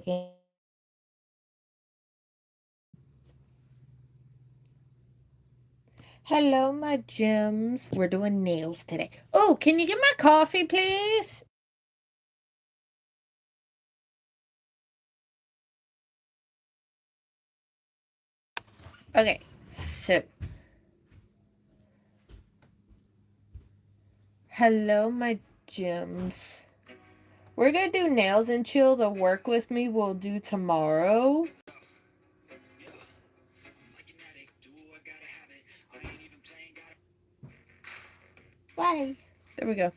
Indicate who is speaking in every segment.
Speaker 1: again. Hello, my gems. We're doing nails today. Oh, can you get my coffee, please? Okay, so hello, my gems. We're gonna do nails and chill. The work with me will do tomorrow. Bye. There we go.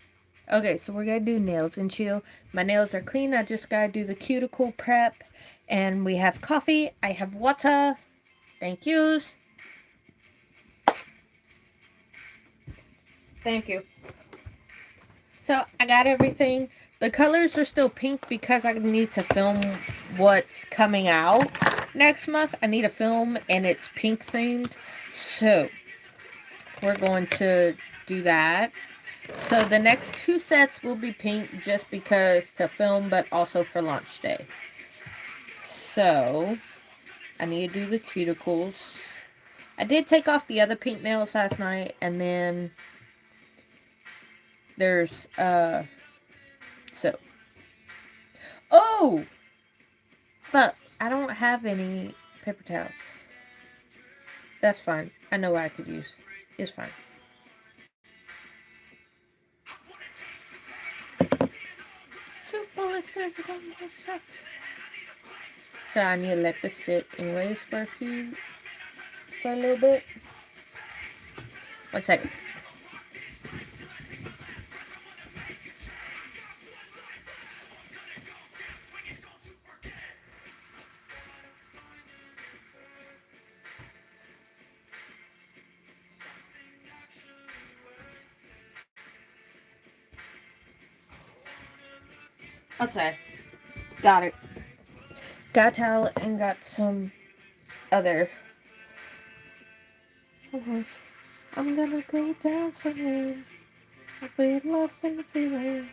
Speaker 1: Okay, so we're gonna do nails and chill. My nails are clean. I just gotta do the cuticle prep. And we have coffee. I have water. Thank yous. Thank you. So I got everything. The colors are still pink because I need to film what's coming out next month. I need a film and it's pink themed. So we're going to do that. So the next two sets will be pink just because to film, but also for launch day. So I need to do the cuticles. I did take off the other pink nails last night, and then there's so oh, but I don't have any paper towels. That's fine. I know what I could use. It's fine. So I need to let this sit anyways for a little bit. 1 second. Okay. Got it. Got a towel and got some other. I'm gonna go down for you. I'll be lost in the feeling.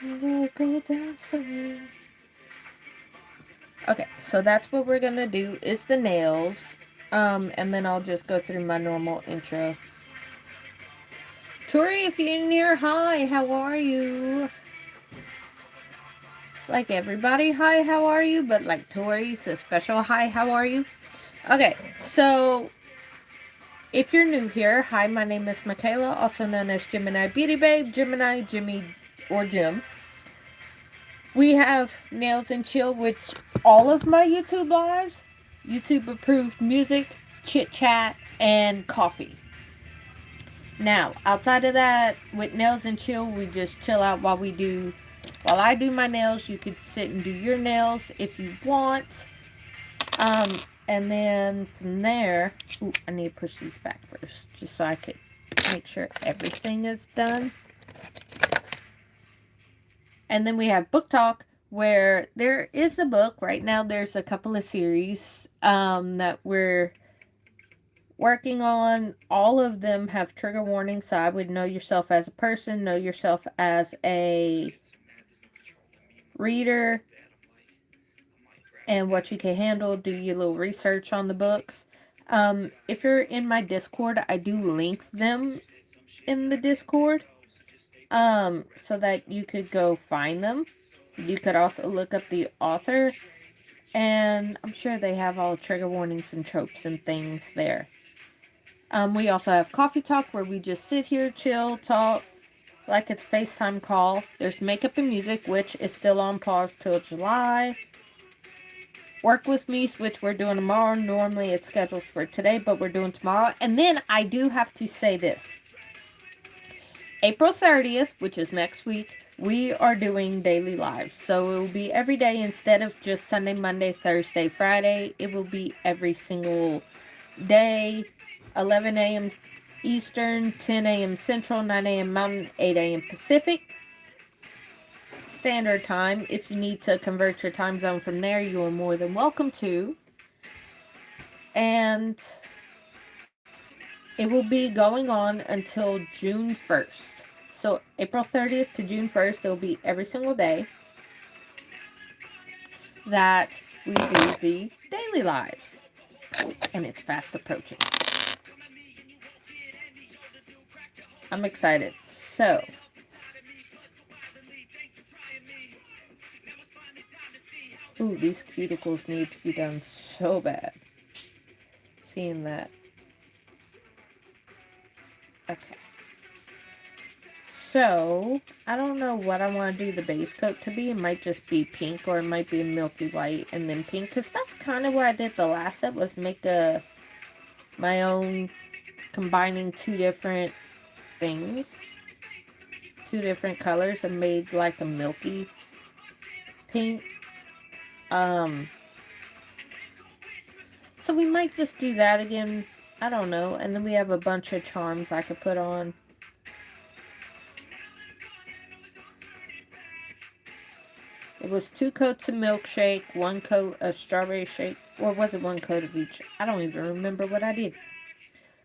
Speaker 1: I'm gonna go down for you. Okay, so that's what we're gonna do is the nails. And then I'll just go through my normal intro. Tori, if you're in here, hi, how are you? Like everybody, hi, how are you? But like Tori's a special hi, how are you? Okay, so if you're new here, hi, my name is Michaela, also known as Gemini Beauty Babe, Gemini, Jimmy, or Jim. We have Nails and Chill, which all of my YouTube lives, YouTube approved music, chit chat, and coffee. Now, outside of that, with Nails and Chill, we just chill out while I do my nails. You could sit and do your nails if you want. And then from there, I need to push these back first, just so I could make sure everything is done. And then we have Book Talk, where there is a book. Right now, there's a couple of series that we're working on. All of them have trigger warnings, so I would know yourself as a person, know yourself as a reader, and what you can handle. Do your little research on the books. If you're in my Discord, I do link them in the Discord, so that you could go find them. You could also look up the author, and I'm sure they have all trigger warnings and tropes and things there. We also have Coffee Talk, where we just sit here, chill, talk, like it's a FaceTime call. There's Makeup and Music, which is still on pause till July. Work with Me, which we're doing tomorrow. Normally it's scheduled for today, but we're doing tomorrow. And then I do have to say this. April 30th, which is next week, we are doing daily lives. So it will be every day instead of just Sunday, Monday, Thursday, Friday. It will be every single day. 11 a.m. Eastern, 10 a.m. Central, 9 a.m. Mountain, 8 a.m. Pacific Standard Time. If you need to convert your time zone from there, you are more than welcome to. And it will be going on until June 1st. So April 30th to June 1st, it'll be every single day that we do the daily lives. And it's fast approaching. I'm excited. So, ooh, these cuticles need to be done so bad. Seeing that. Okay. So, I don't know what I want to do the base coat to be. It might just be pink, or it might be milky white and then pink. Because that's kind of what I did the last set, was make my own, combining two different things. Two different colors, and made like a milky pink. So we might just do that again. I don't know. And then we have a bunch of charms I could put on. It was 2 coats of milkshake, 1 coat of strawberry shake. Or was it 1 coat of each? I don't even remember what I did.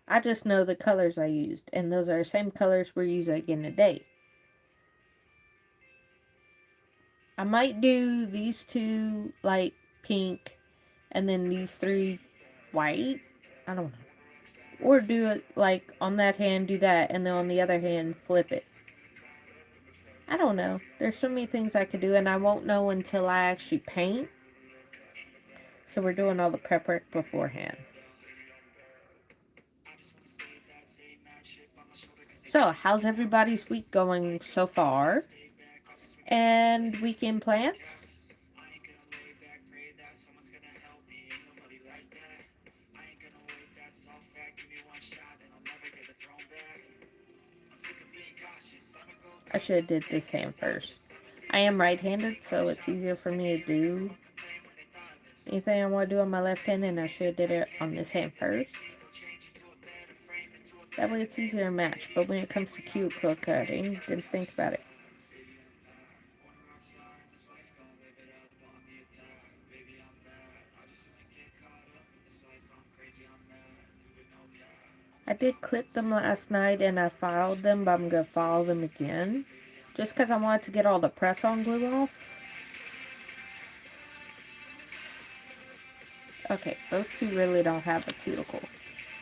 Speaker 1: I just know the colors I used. And those are the same colors we're using again today. I might do these 2 like pink. And then these 3 white. I don't know. Or do it like on that hand, do that. And then on the other hand, flip it. I don't know. There's so many things I could do, and I won't know until I actually paint. So we're doing all the prep work beforehand. So, how's everybody's week going so far? And weekend plans? I should have did this hand first. I am right-handed, so it's easier for me to do anything I want to do on my left hand, and I should have did it on this hand first. That way it's easier to match. But when it comes to cuticle cutting, didn't think about it. I did clip them last night and I filed them, but I'm going to file them again. Just because I wanted to get all the press-on glue off. Okay, those 2 really don't have a cuticle.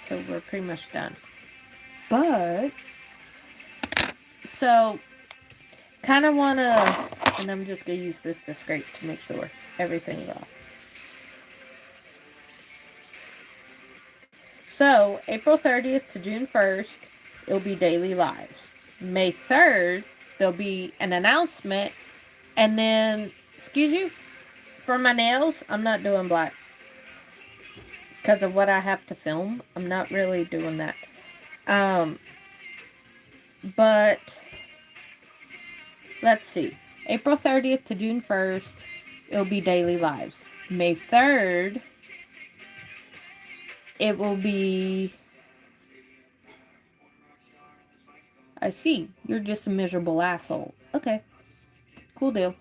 Speaker 1: So we're pretty much done. But, so, kind of want to, and I'm just going to use this to scrape to make sure everything's off. So, April 30th to June 1st, it'll be daily lives. May 3rd, there'll be an announcement. And then, excuse you, for my nails, I'm not doing black. Because of what I have to film. I'm not really doing that. But, let's see. April 30th to June 1st, it'll be daily lives. May 3rd, it will be... I see. You're just a miserable asshole. Okay. Cool deal.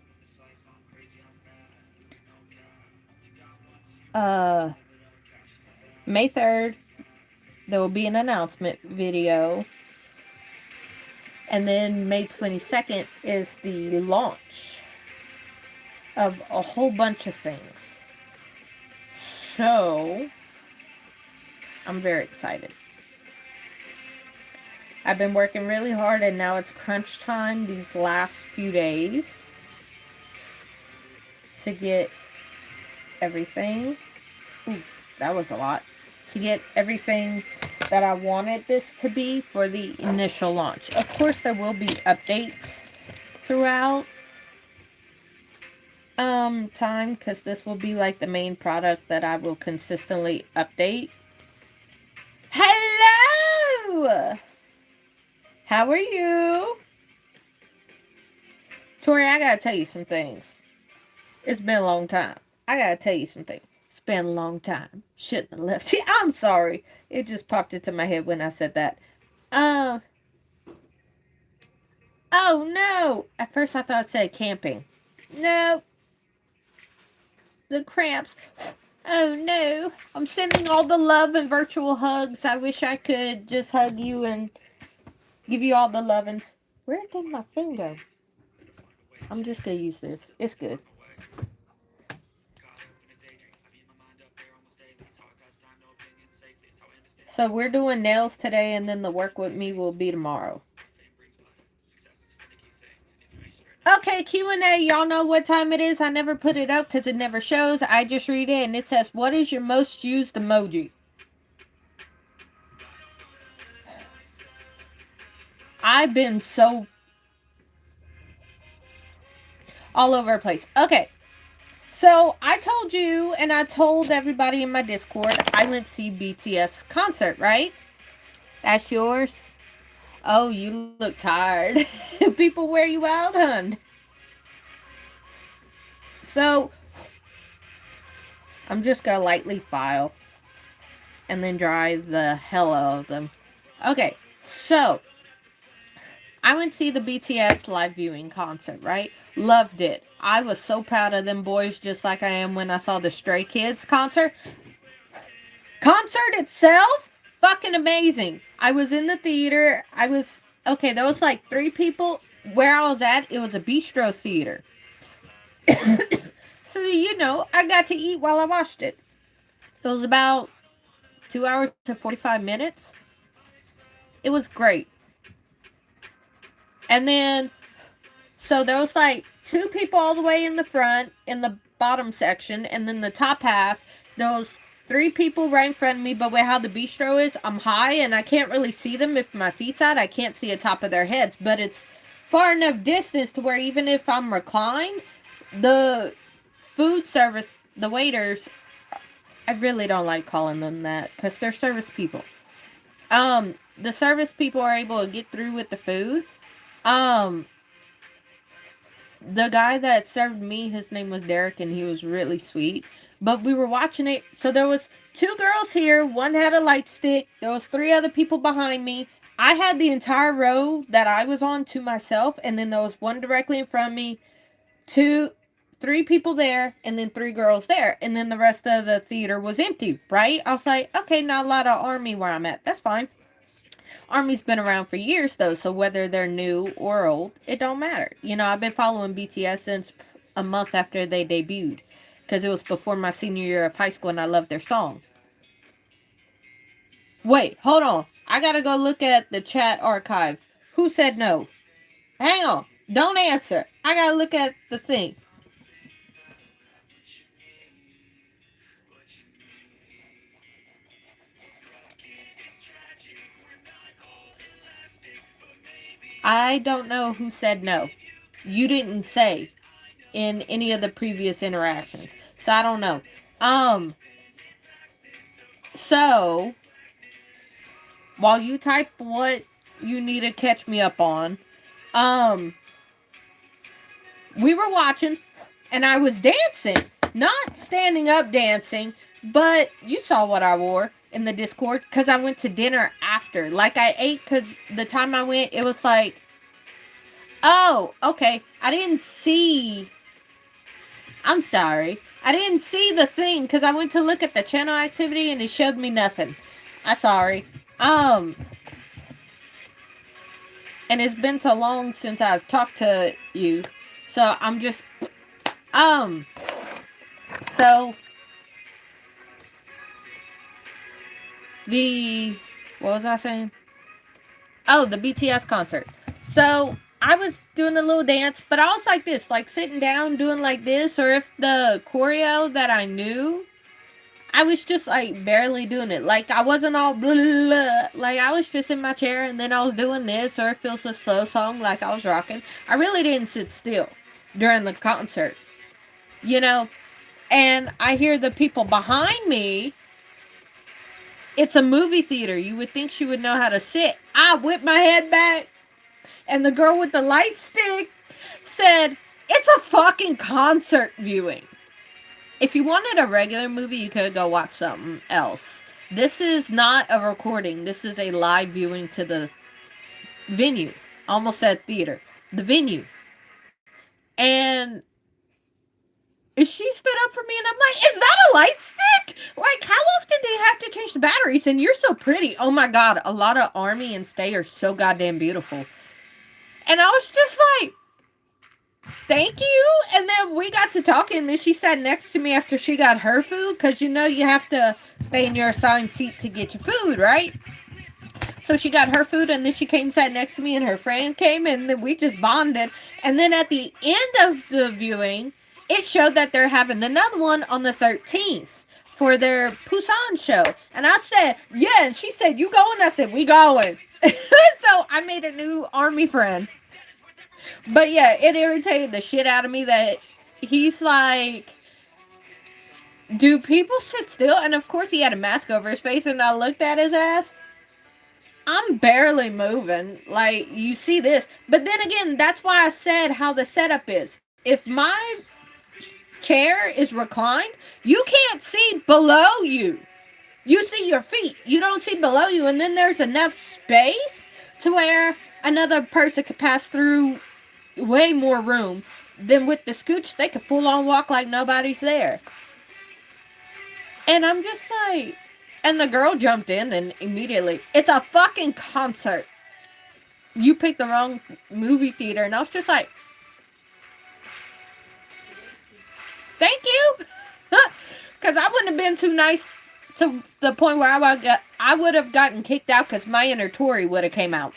Speaker 1: May 3rd, there will be an announcement video. And then May 22nd is the launch of a whole bunch of things. So, I'm very excited. I've been working really hard, and now it's crunch time these last few days to get everything. Ooh, that was a lot. To get everything that I wanted this to be for the initial launch. Of course, there will be updates throughout time, because this will be like the main product that I will consistently update. Hello! How are you? Tori, I gotta tell you some things. It's been a long time. I gotta tell you some things. It's been a long time. Shouldn't have left you. I'm sorry. It just popped into my head when I said that. Oh no! At first I thought it said camping. No. The cramps. Oh no. I'm sending all the love and virtual hugs. I wish I could just hug you and give you all the lovins. Where did my thing go? I'm just gonna use this. It's good. So we're doing nails today, and then the work with me will be tomorrow. Okay, Q&A. Y'all know what time it is. I never put it up because it never shows. I just read it, and it says, what is your most used emoji? I've been so all over the place. Okay. So I told you, and I told everybody in my Discord, I went to see BTS concert, right? That's yours? Oh, you look tired. People wear you out, hun. So I'm just gonna lightly file and then dry the hell out of them. Okay, so I went to see the BTS live viewing concert, right? Loved it. I was so proud of them boys, just like I am when I saw the Stray Kids concert. Concert itself, fucking amazing. I was in the theater. There was like 3 people. Where I was at, it was a bistro theater. So, I got to eat while I watched it. It was about 2 hours to 45 minutes. It was great. And then, so there was like 2 people all the way in the front, in the bottom section, and then the top half, there was 3 people right in front of me, but with how the bistro is, I'm high, and I can't really see them if my feet's out. I can't see the top of their heads, but it's far enough distance to where even if I'm reclined, the food service, the waiters, I really don't like calling them that, because they're service people. The service people are able to get through with the food. The guy that served me, his name was Derek, and he was really sweet. But we were watching it, so there was 2 girls here, one had a light stick, there was 3 other people behind me. I had the entire row that I was on to myself, and then there was one directly in front of me, 3 people there, and then 3 girls there, and then the rest of the theater was empty, right? I was like, okay, not a lot of ARMY where I'm at, that's fine. ARMY's been around for years, though, so whether they're new or old, it don't matter. I've been following BTS since a month after they debuted, because it was before my senior year of high school, and I loved their song. Wait, hold on. I gotta go look at the chat archive. Who said no? Hang on. Don't answer. I gotta look at the thing. I don't know who said no. You didn't say in any of the previous interactions. So I don't know. So while you type what you need to catch me up on, we were watching and I was dancing. Not standing up dancing, but you saw what I wore in the Discord because I went to dinner after. Like I ate because the time I went, it was like, oh, okay. I didn't see. I'm sorry. I didn't see the thing because I went to look at the channel activity and it showed me nothing. I'm sorry. And it's been so long since I've talked to you. So I'm just, so what was I saying? Oh, the BTS concert. So I was doing a little dance, but I was like this, like sitting down doing like this, or if the choreo that I knew, I was just like barely doing it. Like I wasn't all blah, blah, blah. Like I was just in my chair and then I was doing this, or if it was a slow song like I was rocking. I really didn't sit still during the concert, and I hear the people behind me. It's a movie theater. You would think she would know how to sit. I whipped my head back, and the girl with the light stick said, "It's a fucking concert viewing." If you wanted a regular movie, you could go watch something else. This is not a recording. This is a live viewing to the venue. Almost said theater. The venue. And she stood up for me and I'm like, is that a light stick? Like, how often do you have to change the batteries? And you're so pretty. Oh my god, a lot of ARMY and Stay are so goddamn beautiful. And I was just like, thank you. And then we got to talking, and then she sat next to me after she got her food, because you have to stay in your assigned seat to get your food, right? So she got her food, and then she came, sat next to me, and her friend came, and then we just bonded. And then at the end of the viewing, it showed that they're having another one on the 13th for their Busan show. And I said, yeah. And she said, you going? I said, we going. So I made a new army friend. But yeah, it irritated the shit out of me that he's like, do people sit still? And of course he had a mask over his face, and I looked at his ass. I'm barely moving. Like, you see this. But then again, that's why I said how the setup is. If my chair is reclined, you can't see below you. You see your feet. You don't see below you. And then there's enough space to where another person could pass through way more room. Than with the scooch, they could full on walk like nobody's there. And I'm just like, and the girl jumped in and immediately, it's a fucking concert. You picked the wrong movie theater. And I was just like, thank you. Because I wouldn't have been too nice to the point where I would have gotten kicked out because my inner Tory would have came out.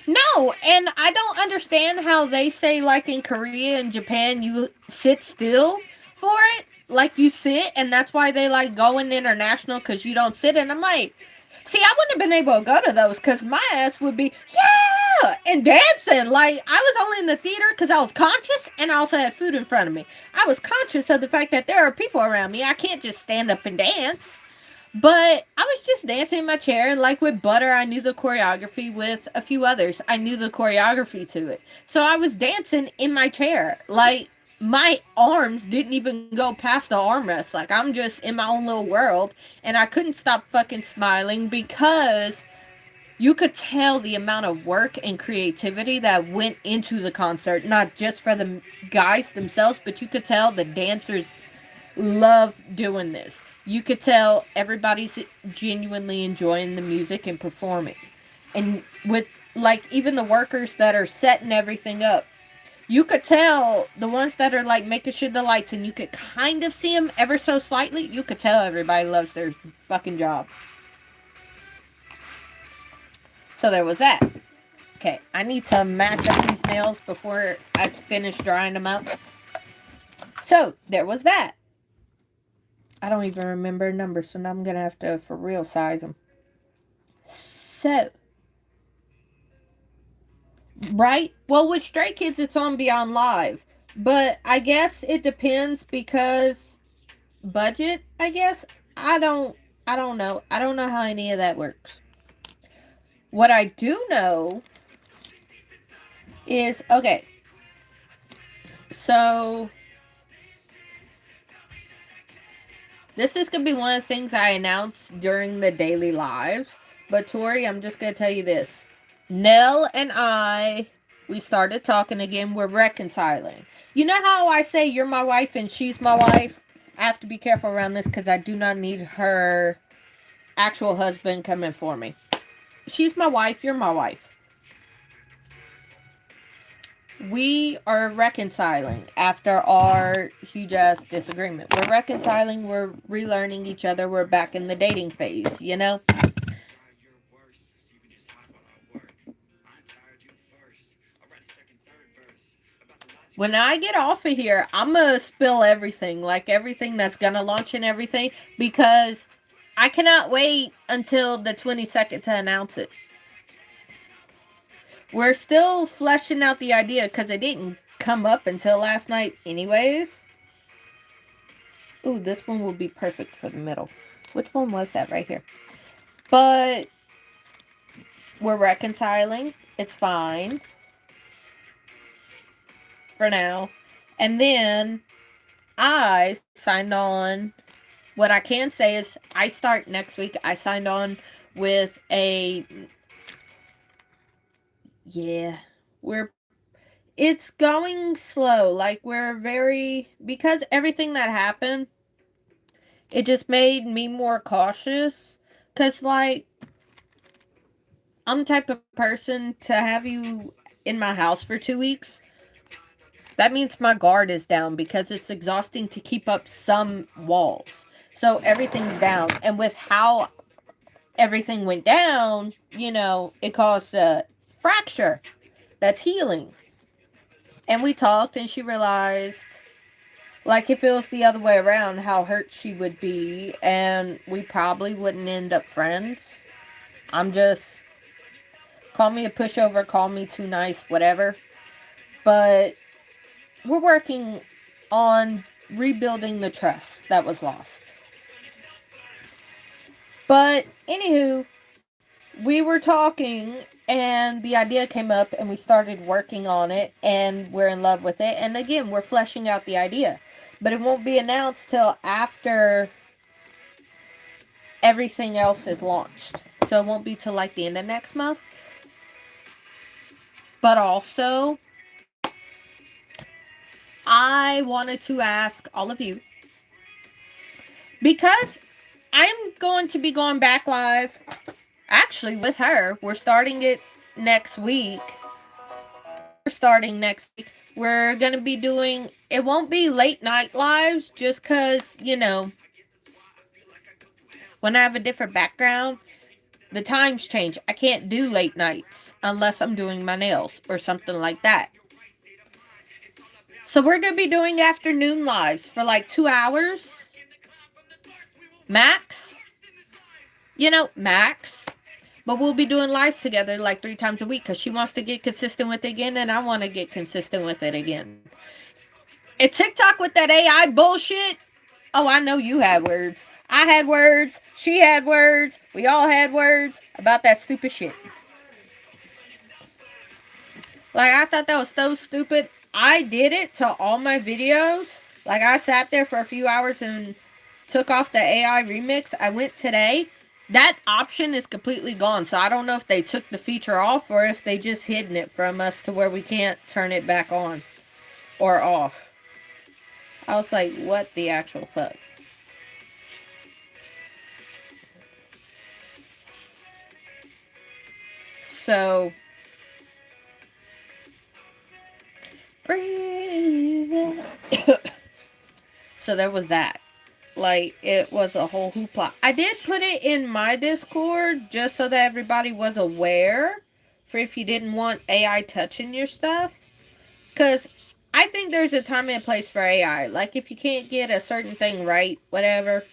Speaker 1: No, and I don't understand how they say, like in Korea and Japan, you sit still for it. Like you sit, and that's why they like going international, because you don't sit. And I'm like, see, I wouldn't have been able to go to those because my ass would be, yeah, and dancing. Like, I was only in the theater because I was conscious and I also had food in front of me. I was conscious of the fact that there are people around me. I can't just stand up and dance. But I was just dancing in my chair, and like with Butter, I knew the choreography. With a few others, I knew the choreography to it. So I was dancing in my chair. Like, my arms didn't even go past the armrest. Like, I'm just in my own little world, and I couldn't stop fucking smiling because you could tell the amount of work and creativity that went into the concert. Not just for the guys themselves, but you could tell the dancers love doing this. You could tell everybody's genuinely enjoying the music and performing. And with, like, even the workers that are setting everything up, you could tell the ones that are, like, making sure the lights, and you could kind of see them ever so slightly, you could tell everybody loves their fucking job. So there was that. Okay, I need to match up these nails before I finish drying them out. So, there was that. I don't even remember numbers, so now I'm going to have to, for real, size them. So. Right? Well, with Stray Kids, it's on Beyond Live. But I guess it depends because budget, I guess. I don't know. I don't know how any of that works. What I do know is, okay. So, this is going to be one of the things I announced during the daily lives. But Tori, I'm just going to tell you this. Nell and I, we started talking again. We're reconciling. You know how I say you're my wife and she's my wife? I have to be careful around this because I do not need her actual husband coming for me. She's my wife. You're my wife. We are reconciling after our huge ass disagreement. We're reconciling. We're relearning each other. We're back in the dating phase, you know? When I get off of here, I'm going to spill everything. Like everything that's going to launch and everything. Because I cannot wait until the 22nd to announce it. We're still fleshing out the idea because it didn't come up until last night anyways. Ooh, this one will be perfect for the middle. Which one was that right here? But we're reconciling. It's fine. For now. And then I signed on. What I can say is I start next week. I signed on with a... Yeah. It's going slow. Like, we're very... Because everything that happened, it just made me more cautious. Because, like, I'm the type of person to have you in my house for 2 weeks. That means my guard is down because it's exhausting to keep up some walls. So everything's down. And with how everything went down, it caused a fracture that's healing. And we talked, and she realized, like, if it was the other way around, how hurt she would be, and we probably wouldn't end up friends. I'm just, call me a pushover, call me too nice, whatever. But we're working on rebuilding the trust that was lost. But, anywho, we were talking and the idea came up and we started working on it and we're in love with it. And again, we're fleshing out the idea. But it won't be announced till after everything else is launched. So it won't be till like the end of next month. But also, I wanted to ask all of you, because I'm going to be going back live actually with her. We're starting it next week. We're going to be doing, it won't be late night lives just because, when I have a different background, the times change. I can't do late nights unless I'm doing my nails or something like that. So we're going to be doing afternoon lives for like 2 hours. Max. Max. But we'll be doing lives together like 3 times a week because she wants to get consistent with it again and I want to get consistent with it again. And TikTok with that AI bullshit. Oh, I know you had words. I had words. She had words. We all had words about that stupid shit. Like, I thought that was so stupid. I did it to all my videos. Like, I sat there for a few hours and took off the AI remix. I went today. That option is completely gone. So I don't know if they took the feature off or if they just hidden it from us to where we can't turn it back on or off. I was like, what the actual fuck? So, so there was that. Like, it was a whole hoopla. I did put it in my Discord just so that everybody was aware for if you didn't want AI touching your stuff. Because I think there's a time and a place for AI. Like, if you can't get a certain thing right, whatever.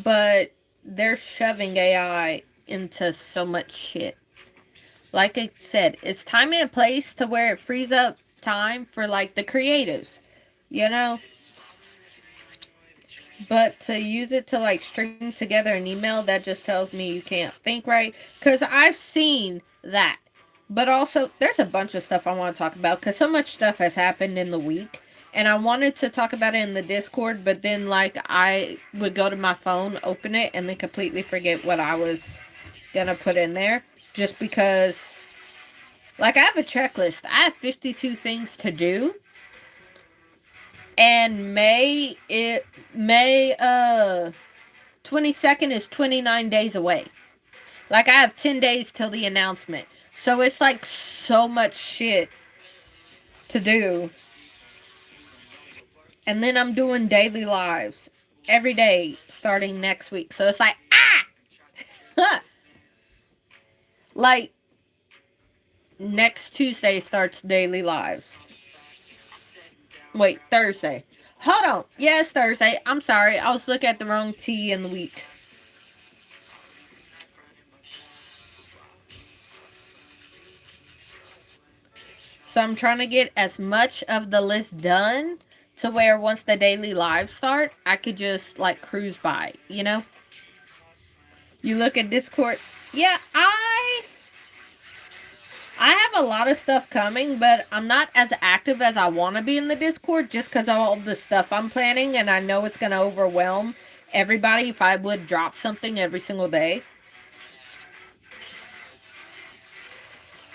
Speaker 1: But they're shoving AI into so much shit. Like I said, it's time and a place to where it frees up time for, like, the creatives. But to use it to, like, string together an email, that just tells me you can't think right. Because I've seen that. But also, there's a bunch of stuff I want to talk about. Because so much stuff has happened in the week. And I wanted to talk about it in the Discord. But then, like, I would go to my phone, open it, and then completely forget what I was going to put in there. Just because, like, I have a checklist. I have 52 things to do. And May 22nd is 29 days away. Like, I have 10 days till the announcement. So it's like so much shit to do. And then I'm doing daily lives every day starting next week. So it's like, like, next Tuesday starts daily lives. Wait, Thursday. Hold on. Yes, Thursday. I'm sorry. I was looking at the wrong T in the week. So I'm trying to get as much of the list done to where once the daily lives start, I could just, like, cruise by, You look at Discord. Yeah, I have a lot of stuff coming, but I'm not as active as I want to be in the Discord just because of all the stuff I'm planning, and I know it's going to overwhelm everybody if I would drop something every single day.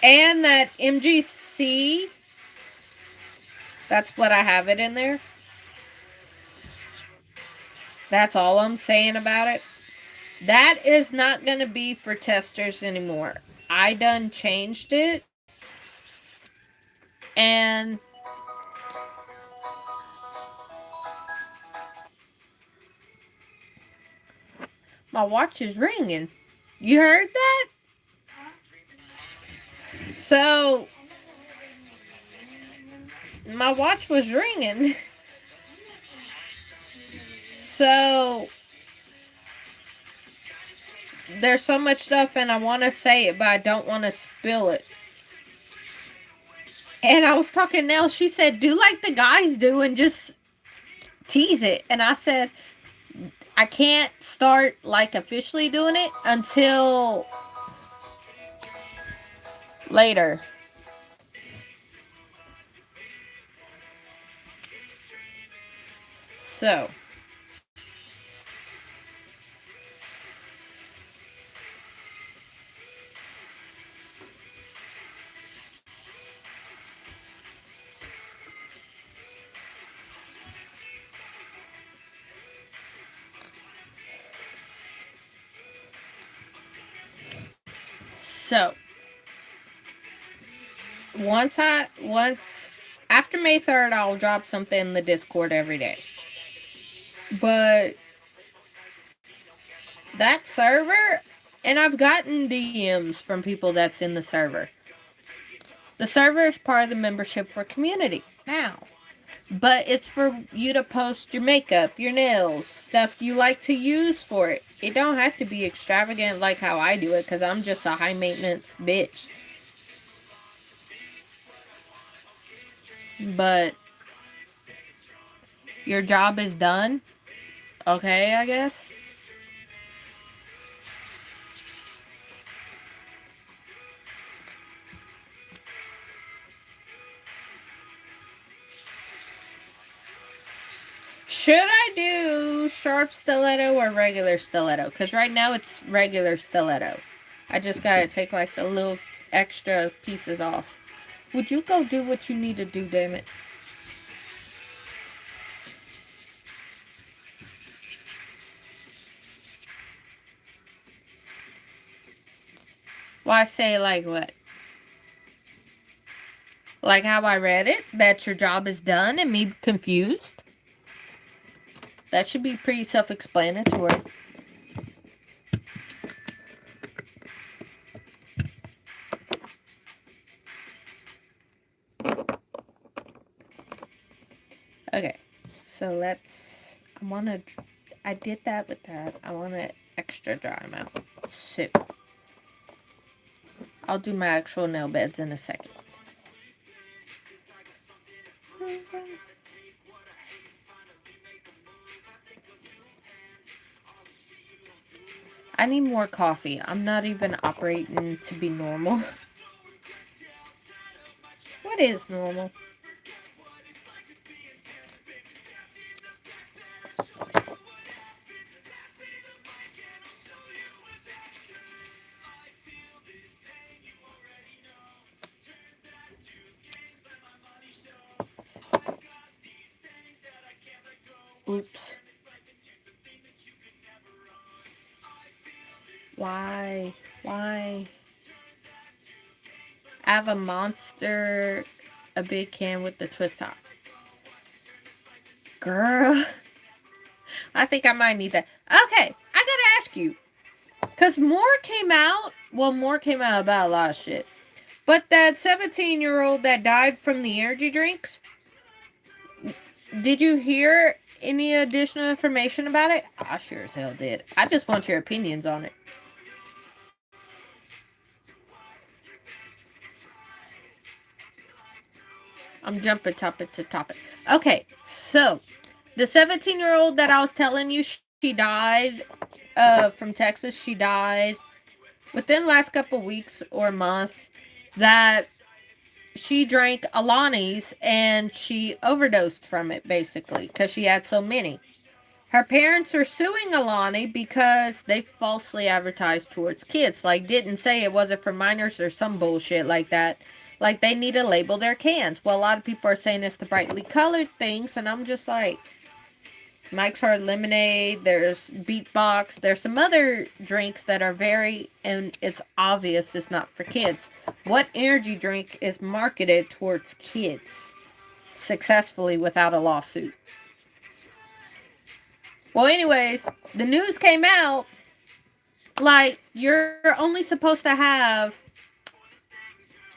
Speaker 1: And that MGC, that's what I have it in there. That's all I'm saying about it. That is not going to be for testers anymore. I done changed it. And my watch is ringing. You heard that? So, my watch was ringing. So, there's so much stuff and I want to say it, but I don't want to spill it. And I was talking to Nell. She said, do like the guys do and just tease it. And I said, I can't start like officially doing it until later. So, so once after May 3rd, I'll drop something in the Discord every day. But that server, and I've gotten DMs from people that's in the server. The server is part of the membership for community now. But it's for you to post your makeup, your nails, stuff you like to use for it. It don't have to be extravagant like how I do it, because I'm just a high maintenance bitch. But your job is done. Okay, I guess. Should I do sharp stiletto or regular stiletto? Because right now it's regular stiletto. I just gotta take like the little extra pieces off. Would you go do what you need to do, damn it? Why say like what? Like how I read it? That your job is done and me confused? That should be pretty self-explanatory. Okay, so let's. I did that with that. I want to extra dry them out. So, I'll do my actual nail beds in a second. I need more coffee. I'm not even operating to be normal. What is normal? Oops. Why? Why? I have a monster, a big can with the twist top. Girl. I think I might need that. Okay, I gotta ask you. Because more came out. Well, more came out about a lot of shit. But that 17-year-old that died from the energy drinks, did you hear any additional information about it? I sure as hell did. I just want your opinions on it. I'm jumping topic to topic. Okay, so the 17-year-old that I was telling you, she died from Texas. She died within the last couple weeks or months. That she drank Alani's and she overdosed from it, basically, because she had so many. Her parents are suing Alani because they falsely advertised towards kids. Like, didn't say it wasn't for minors or some bullshit like that. Like, they need to label their cans. Well, a lot of people are saying it's the brightly colored things, and I'm just like, Mike's Hard Lemonade, there's Beatbox, there's some other drinks that are and it's obvious it's not for kids. What energy drink is marketed towards kids successfully without a lawsuit? Well, anyways, the news came out like you're only supposed to have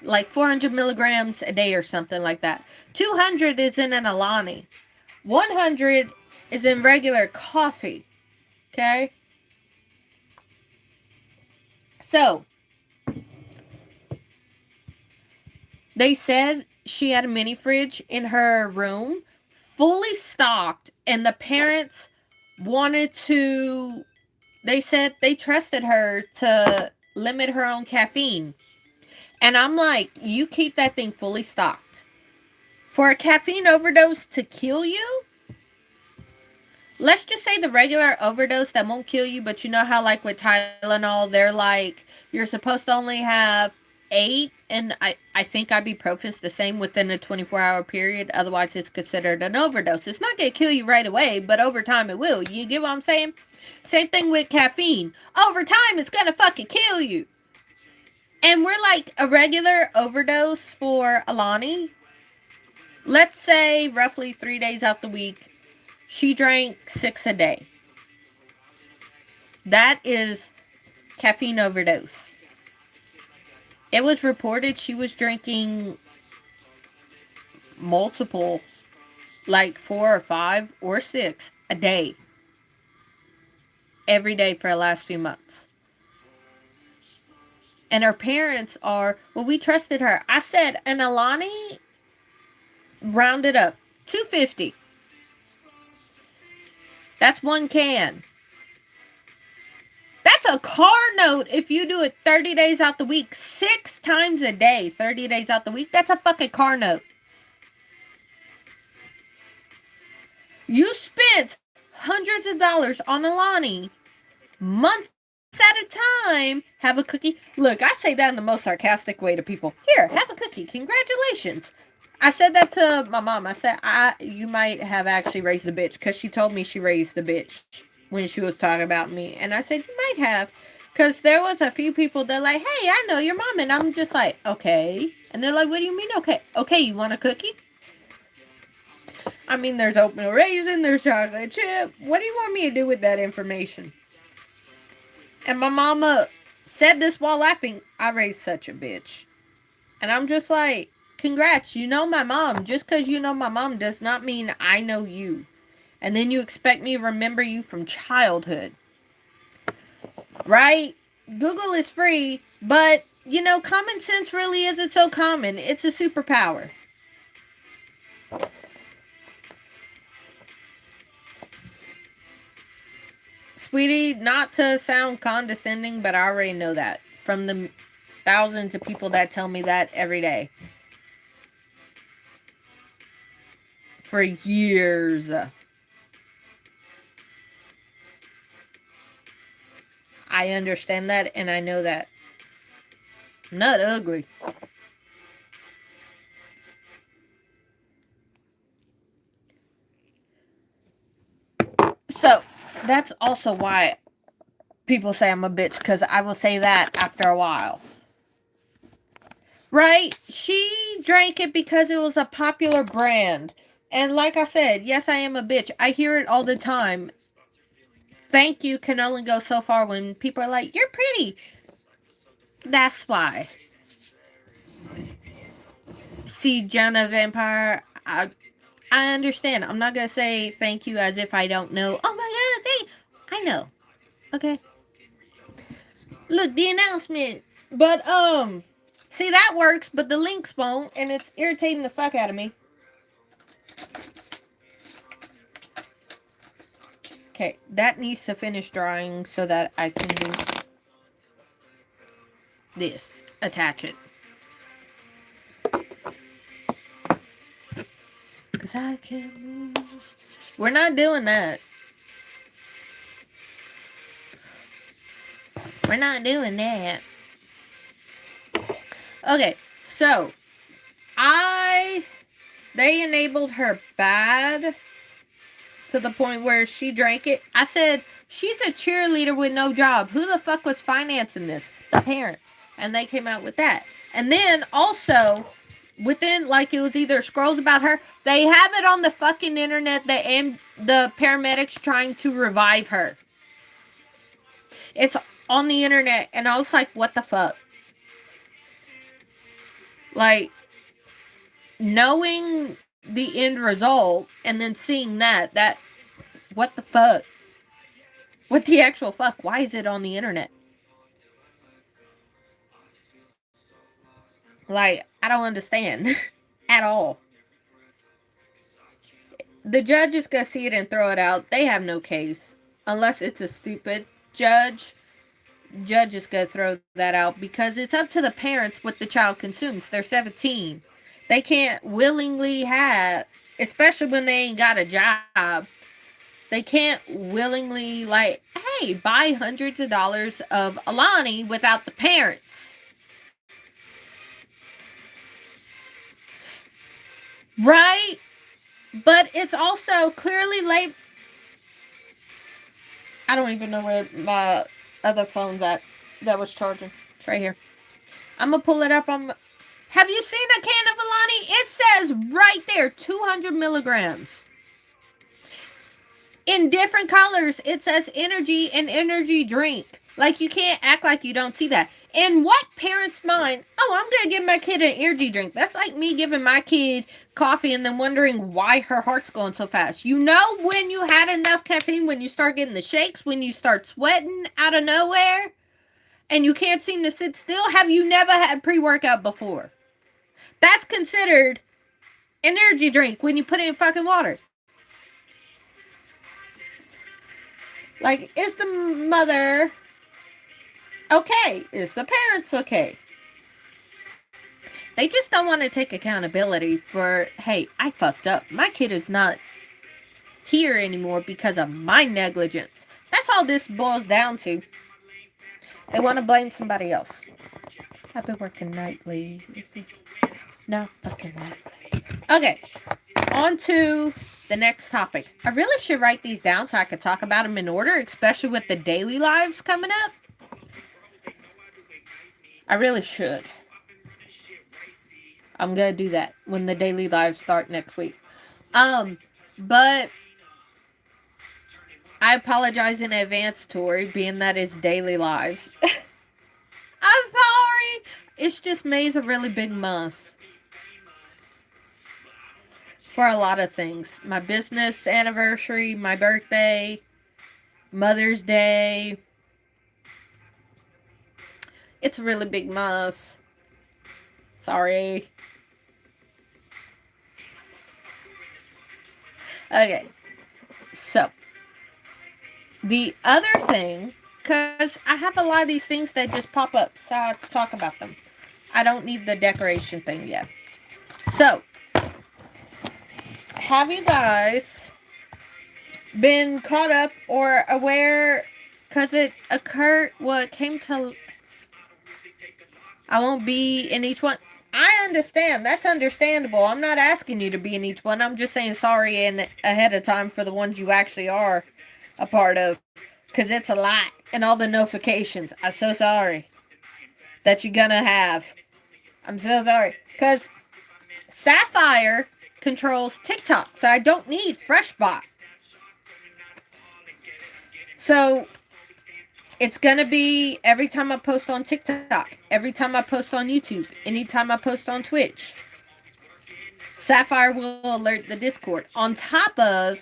Speaker 1: like 400 milligrams a day or something like that. 200 is in an Alani. 100 is in regular coffee. Okay? So, they said she had a mini fridge in her room, fully stocked, and the parents wanted to. They said they trusted her to limit her own caffeine. And I'm like, you keep that thing fully stocked. For a caffeine overdose to kill you, let's just say the regular overdose that won't kill you, but you know how, like, with Tylenol, they're like, you're supposed to only have 8, and I think ibuprofen's the same within a 24-hour period. Otherwise, it's considered an overdose. It's not going to kill you right away, but over time it will. You get what I'm saying? Same thing with caffeine. Over time, it's going to fucking kill you. And we're like, a regular overdose for Alani, let's say roughly 3 days out the week, she drank 6 a day. That is caffeine overdose. It was reported she was drinking multiple, like 4 or 5 or 6 a day. Every day for the last few months. And her parents are, well, we trusted her. I said, an Alani, rounded up, $2.50. That's 1 can. That's a car note if you do it 30 days out the week. 6 times a day, 30 days out the week. That's a fucking car note. You spent hundreds of dollars on Alani, months at a time. Have a cookie. Look, I say that in the most sarcastic way to people. Here, have a cookie. Congratulations. I said that to my mom. I said, you might have actually raised a bitch, because she told me she raised a bitch when she was talking about me. And I said, you might have, because there was a few people that like, hey, I know your mom. And I'm just like, okay. And they're like, what do you mean, okay? Okay, you want a cookie? I mean, there's oatmeal raisin, there's chocolate chip. What do you want me to do with that information? And my mama said this while laughing. I raised such a bitch. And I'm just like, congrats, you know my mom. Just because you know my mom does not mean I know you. And then you expect me to remember you from childhood. Right? Google is free, but, you know, common sense really isn't so common. It's a superpower. Sweetie, not to sound condescending, but I already know that from the thousands of people that tell me that every day. For years. I understand that, and I know that. I'm not ugly. So, that's also why people say I'm a bitch, because I will say that after a while. Right? She drank it because it was a popular brand. And like I said, yes, I am a bitch. I hear it all the time. Thank you can only go so far when people are like, you're pretty. That's why. See, Jenna Vampire, I understand. I'm not going to say thank you as if I don't know. Oh my god, I know. Okay. Look, the announcement. But, see, that works, but the links won't, and it's irritating the fuck out of me. Okay, that needs to finish drying so that I can do this. Attach it. Because I can move. We're not doing that. We're not doing that. Okay, so they enabled her bad to the point where she drank it. I said, she's a cheerleader with no job. Who the fuck was financing this? The parents. And they came out with that. And then also, within, like, it was either scrolls about her, they have it on the fucking internet, the paramedics trying to revive her. It's on the internet, and I was like, what the fuck? Like, knowing the end result and then seeing that, what the fuck? What the actual fuck? Why is it on the internet? Like, I don't understand at all. The judge is gonna see it and throw it out. They have no case. Unless it's a stupid judge. Judge is gonna throw that out because it's up to the parents what the child consumes. They're 17. They can't willingly have, especially when they ain't got a job, they can't willingly, like, hey, buy hundreds of dollars of Alani without the parents. Right? But it's also clearly late. I don't even know where my other phone's at that was charging. It's right here. I'm gonna pull it up on. Have you seen a can of Alani? It says right there 200 milligrams. In different colors, it says energy and energy drink. Like, you can't act like you don't see that. In what parent's mind, oh, I'm going to give my kid an energy drink. That's like me giving my kid coffee and then wondering why her heart's going so fast. You know when you had enough caffeine, when you start getting the shakes, when you start sweating out of nowhere, and you can't seem to sit still? Have you never had pre-workout before? That's considered an energy drink when you put it in fucking water. Like, is the mother okay? Is the parents okay? They just don't want to take accountability for, hey, I fucked up. My kid is not here anymore because of my negligence. That's all this boils down to. They want to blame somebody else. I've been working nightly. Not fucking nightly. Okay, on to the next topic. I really should write these down so I could talk about them in order, especially with the daily lives coming up. I really should. I'm gonna do that when the daily lives start next week. But I apologize in advance, Tori, being that it's daily lives. I'm sorry. It's just May's a really big month for a lot of things. My business anniversary, my birthday, Mother's Day. It's a really big month. Sorry. Okay. So, the other thing, because I have a lot of these things that just pop up, so I have to talk about them. I don't need the decoration thing yet. So, have you guys been caught up or aware, because it occurred, it came to, I won't be in each one. I understand. That's understandable. I'm not asking you to be in each one. I'm just saying sorry in ahead of time for the ones you actually are a part of. Because it's a lot. And all the notifications. I'm so sorry that you're gonna have. I'm so sorry. Because Sapphire controls TikTok. So I don't need FreshBot. So it's gonna be every time I post on TikTok, every time I post on YouTube, anytime I post on Twitch. Sapphire will alert the Discord. On top of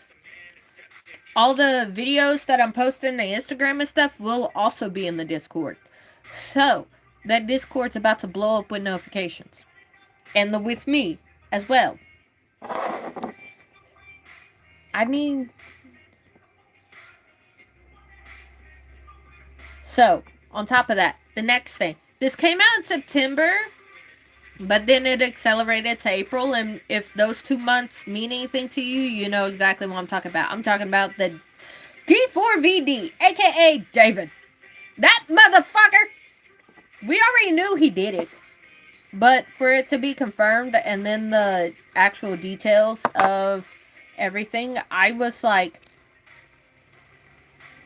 Speaker 1: all the videos that I'm posting to Instagram and stuff will also be in the Discord. So, that Discord's about to blow up with notifications. And with me as well. I mean, so, on top of that, the next thing. This came out in September, but then it accelerated to April. And if those 2 months mean anything to you, you know exactly what I'm talking about. I'm talking about the D4VD, aka David. That motherfucker! We already knew he did it. But for it to be confirmed and then the actual details of everything, I was like,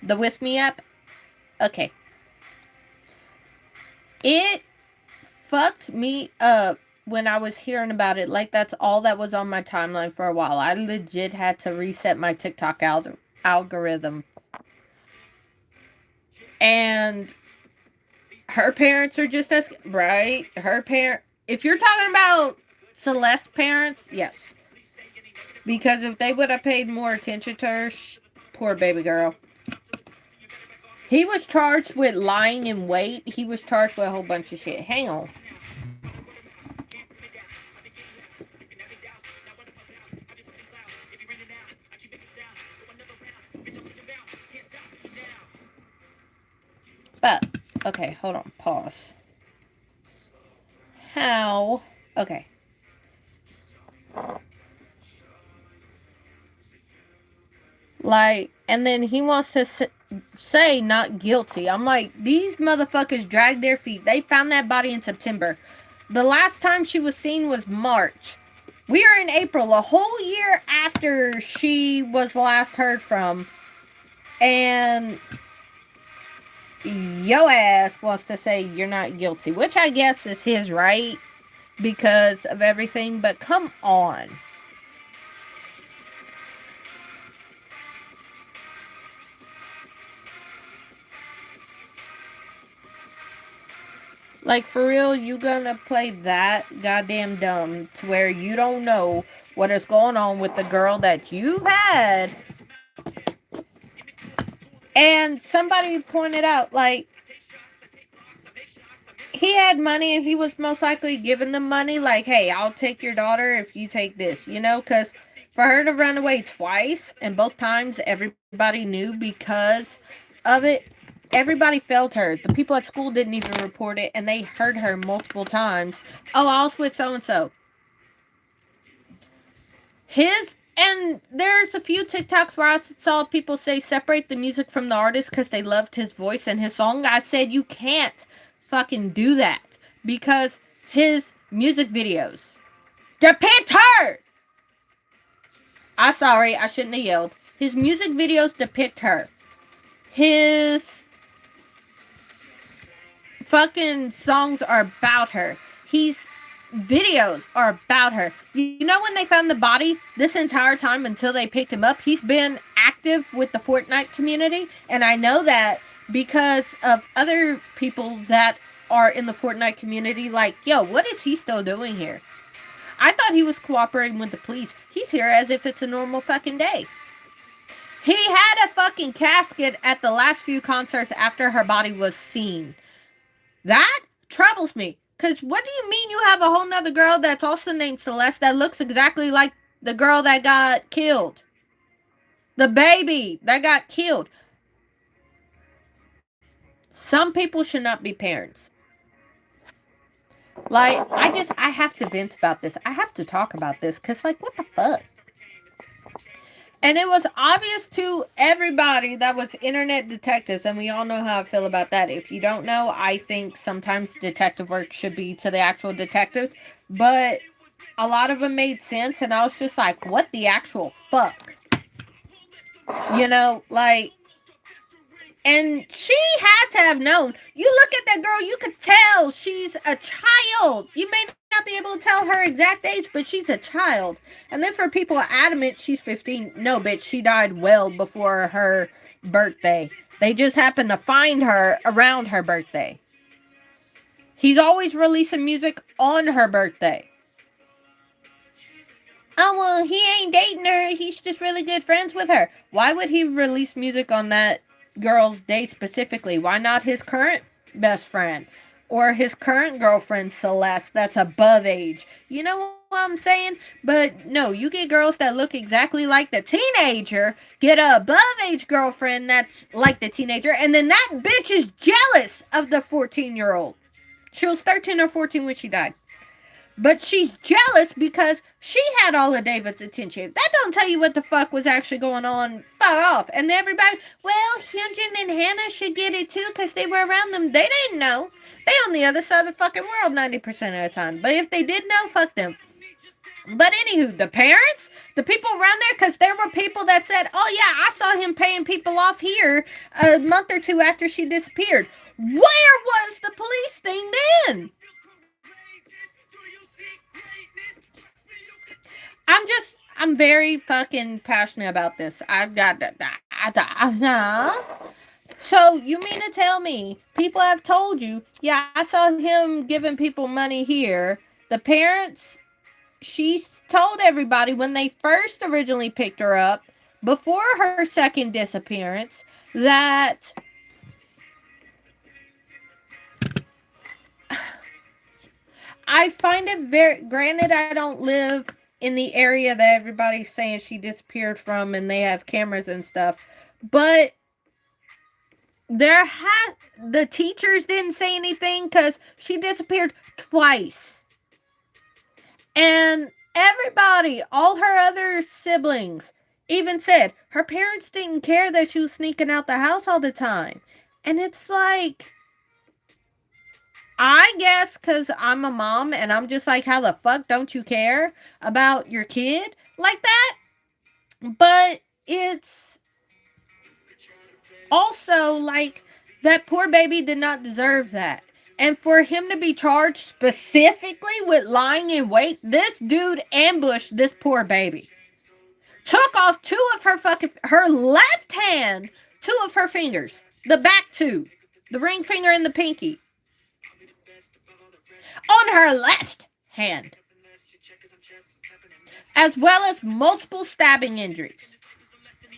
Speaker 1: the With Me app, okay. It fucked me up when I was hearing about it. Like, that's all that was on my timeline for a while. I legit had to reset my TikTok algorithm. And her parents are just as right. If you're talking about Celeste's parents, yes, because if they would have paid more attention to her, poor baby girl. He was charged with lying in wait. He was charged with a whole bunch of shit. Hang on. But, okay, hold on. Pause. How? Okay. Like, and then he wants to say not guilty. I'm like, these motherfuckers dragged their feet. They found that body in September. The last time she was seen was March. We are in April, a whole year after she was last heard from. And yo ass wants to say you're not guilty, which I guess is his right because of everything, but come on. Like, for real, you gonna play that goddamn dumb to where you don't know what is going on with the girl that you've had. And somebody pointed out, like, he had money and he was most likely giving them money. Like, hey, I'll take your daughter if you take this, you know? Because for her to run away twice, and both times everybody knew because of it, everybody felt her. The people at school didn't even report it, and they heard her multiple times. Oh, I was with so-and-so. And there's a few TikToks where I saw people say separate the music from the artist because they loved his voice and his song. I said you can't fucking do that because his music videos depict her. I'm sorry, I shouldn't have yelled. His music videos depict her. His fucking songs are about her. His videos are about her. You know when they found the body this entire time until they picked him up, he's been active with the Fortnite community. And I know that because of other people that are in the Fortnite community. Like, yo, what is he still doing here? I thought he was cooperating with the police. He's here as if it's a normal fucking day. He had a fucking casket at the last few concerts after her body was seen. That troubles me. Because what do you mean you have a whole nother girl that's also named Celeste that looks exactly like the girl that got killed? The baby that got killed. Some people should not be parents. Like, I have to vent about this. I have to talk about this. Because, like, what the fuck? And it was obvious to everybody that was internet detectives, and we all know how I feel about that. If you don't know, I think sometimes detective work should be to the actual detectives, but a lot of them made sense, and I was just like, what the actual fuck? You know, like, and she had to have known. You look at that girl, you could tell she's a child. You may not be able to tell her exact age, but she's a child. And then for people adamant she's 15, no, bitch, she died well before her birthday. They just happened to find her around her birthday. He's always releasing music on her birthday. Oh, well, he ain't dating her. He's just really good friends with her. Why would he release music on that girl's day specifically? Why not his current best friend? Or his current girlfriend, Celeste, that's above age? You know what I'm saying? But no, you get girls that look exactly like the teenager, get a above age girlfriend that's like the teenager, and then that bitch is jealous of the 14-year-old. She was 13 or 14 when she died. But she's jealous because she had all of David's attention. That don't tell you what the fuck was actually going on. Fuck off. And everybody, well, Hyunjin and Hannah should get it too because they were around them. They didn't know. They on the other side of the fucking world 90% of the time. But if they did know, fuck them. But anywho, the parents, the people around there, because there were people that said, oh yeah, I saw him paying people off here a month or two after she disappeared. Where was the police thing then? I'm very fucking passionate about this. I've got So you mean to tell me people have told you, yeah, I saw him giving people money here. The parents, she told everybody when they first originally picked her up, before her second disappearance, that I find it very, granted, I don't live in the area that everybody's saying she disappeared from and they have cameras and stuff, but the teachers didn't say anything because she disappeared twice. And everybody, all her other siblings, even said her parents didn't care that she was sneaking out the house all the time. And it's like, I guess because I'm a mom and I'm just like, how the fuck don't you care about your kid like that? But it's also like, that poor baby did not deserve that. And for him to be charged specifically with lying in wait, this dude ambushed this poor baby. Took off her left hand, two of her fingers, the back two, the ring finger and the pinky, on her left hand, as well as multiple stabbing injuries.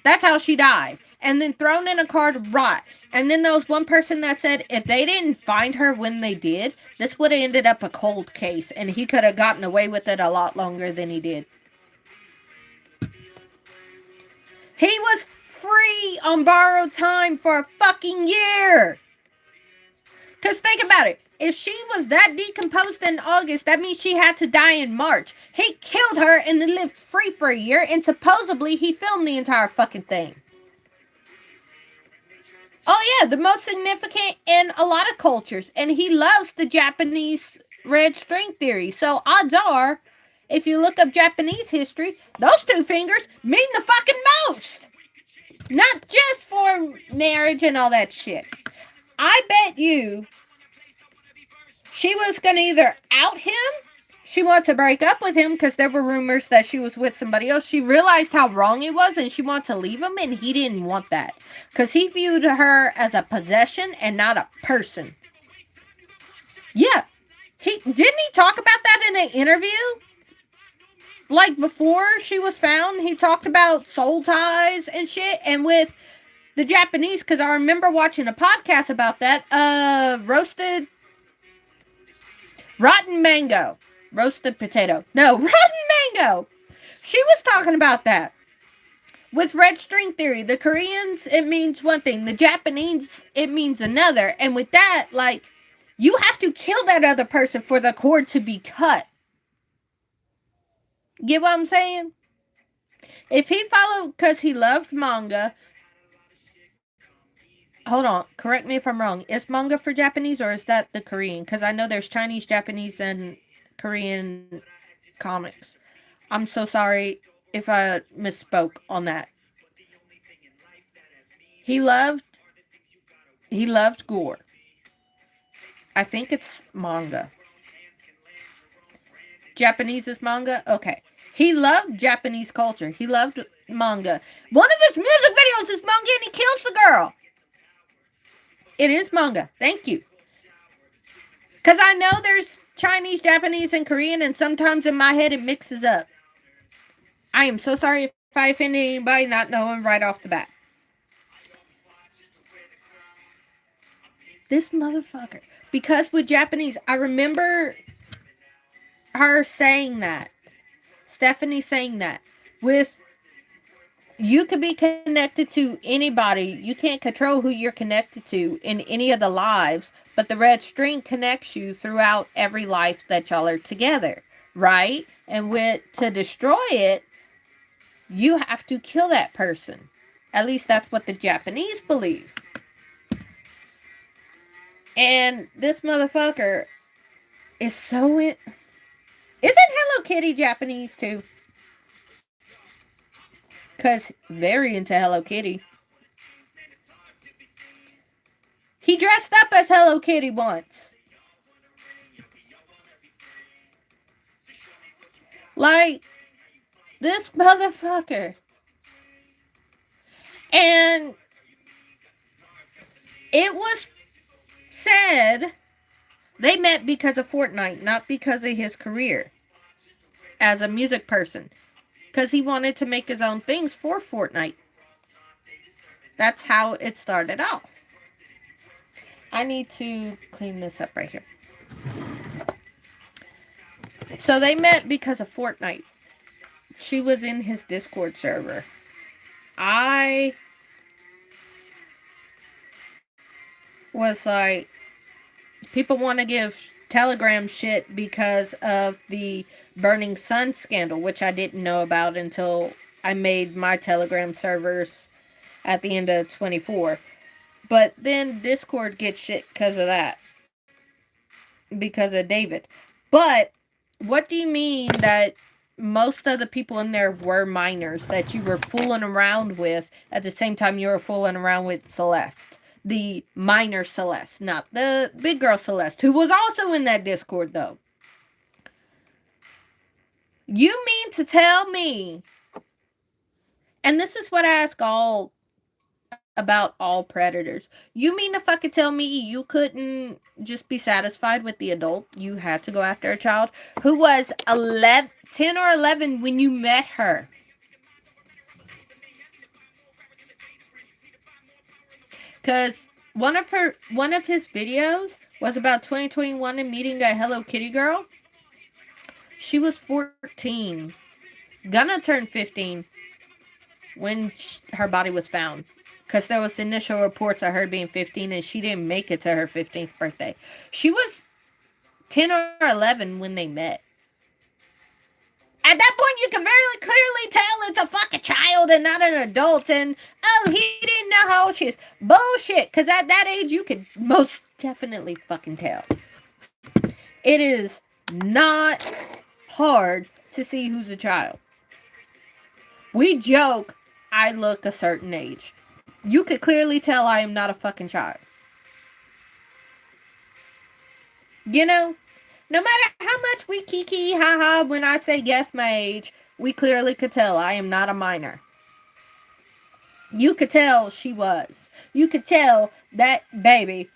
Speaker 1: That's how she died. And then thrown in a car to rot. And then there was one person that said if they didn't find her when they did, this would have ended up a cold case and he could have gotten away with it a lot longer than he did. He was free on borrowed time for a fucking year. Because think about it. If she was that decomposed in August, that means she had to die in March. He killed her and then lived free for a year, and supposedly he filmed the entire fucking thing. Oh yeah, the most significant in a lot of cultures. And he loves the Japanese red string theory. So odds are, if you look up Japanese history, those two fingers mean the fucking most. Not just for marriage and all that shit. I bet you she was going to either out him, she wanted to break up with him because there were rumors that she was with somebody else. She realized how wrong he was and she wanted to leave him, and he didn't want that because he viewed her as a possession and not a person. Yeah. Didn't he talk about that in an interview? Like before she was found, he talked about soul ties and shit. And with the Japanese, because I remember watching a podcast about that, rotten mango. Roasted potato. No, rotten mango. She was talking about that. With red string theory, the Koreans, it means one thing. The Japanese, it means another. And with that, like, you have to kill that other person for the cord to be cut. Get what I'm saying? If he followed, because he loved manga. Hold on, correct me if I'm wrong. Is manga for Japanese or is that the Korean? Because I know there's Chinese, Japanese, and Korean comics. I'm so sorry if I misspoke on that. He loved gore. I think it's manga. Japanese is manga? Okay. He loved Japanese culture. He loved manga. One of his music videos is manga and he kills the girl. It is manga. Thank you. Because I know there's Chinese, Japanese, and Korean, and sometimes in my head it mixes up. I am so sorry if I offended anybody not knowing right off the bat. This motherfucker. Because with Japanese, I remember her saying that. Stephanie saying that. With, you could be connected to anybody. You can't control who you're connected to in any of the lives, but the red string connects you throughout every life that y'all are together, right? And to destroy it, you have to kill that person. At least that's what the Japanese believe. And this motherfucker is so Isn't Hello Kitty Japanese too? Because very into Hello Kitty. He dressed up as Hello Kitty once. Like, this motherfucker. And it was said they met because of Fortnite, not because of his career as a music person. Because he wanted to make his own things for Fortnite. That's how it started off. I need to clean this up right here. So they met because of Fortnite. She was in his Discord server. I was like, people want to give Telegram shit because of the Burning Sun scandal, which I didn't know about until I made my Telegram servers at the end of 24. But then Discord gets shit because of that. Because of David. But what do you mean that most of the people in there were minors that you were fooling around with at the same time you were fooling around with Celeste? The minor Celeste, not the big girl Celeste, who was also in that Discord though. You mean to tell me, and this is what I ask all about all predators. You mean to fucking tell me you couldn't just be satisfied with the adult? You had to go after a child who was 10 or 11 when you met her. Because one of his videos was about 2021 and meeting a Hello Kitty girl. She was 14, gonna turn 15 when her body was found. Because there was initial reports of her being 15 and she didn't make it to her 15th birthday. She was 10 or 11 when they met. At that point, you can very clearly tell it's a fucking child and not an adult. And, oh, he didn't know how old she is. Bullshit. Because at that age, you could most definitely fucking tell. It is not hard to see who's a child. We joke, I look a certain age. You could clearly tell I am not a fucking child. You know? No matter how much we kiki haha when I say guess my age, we clearly could tell I am not a minor. You could tell she was. You could tell that baby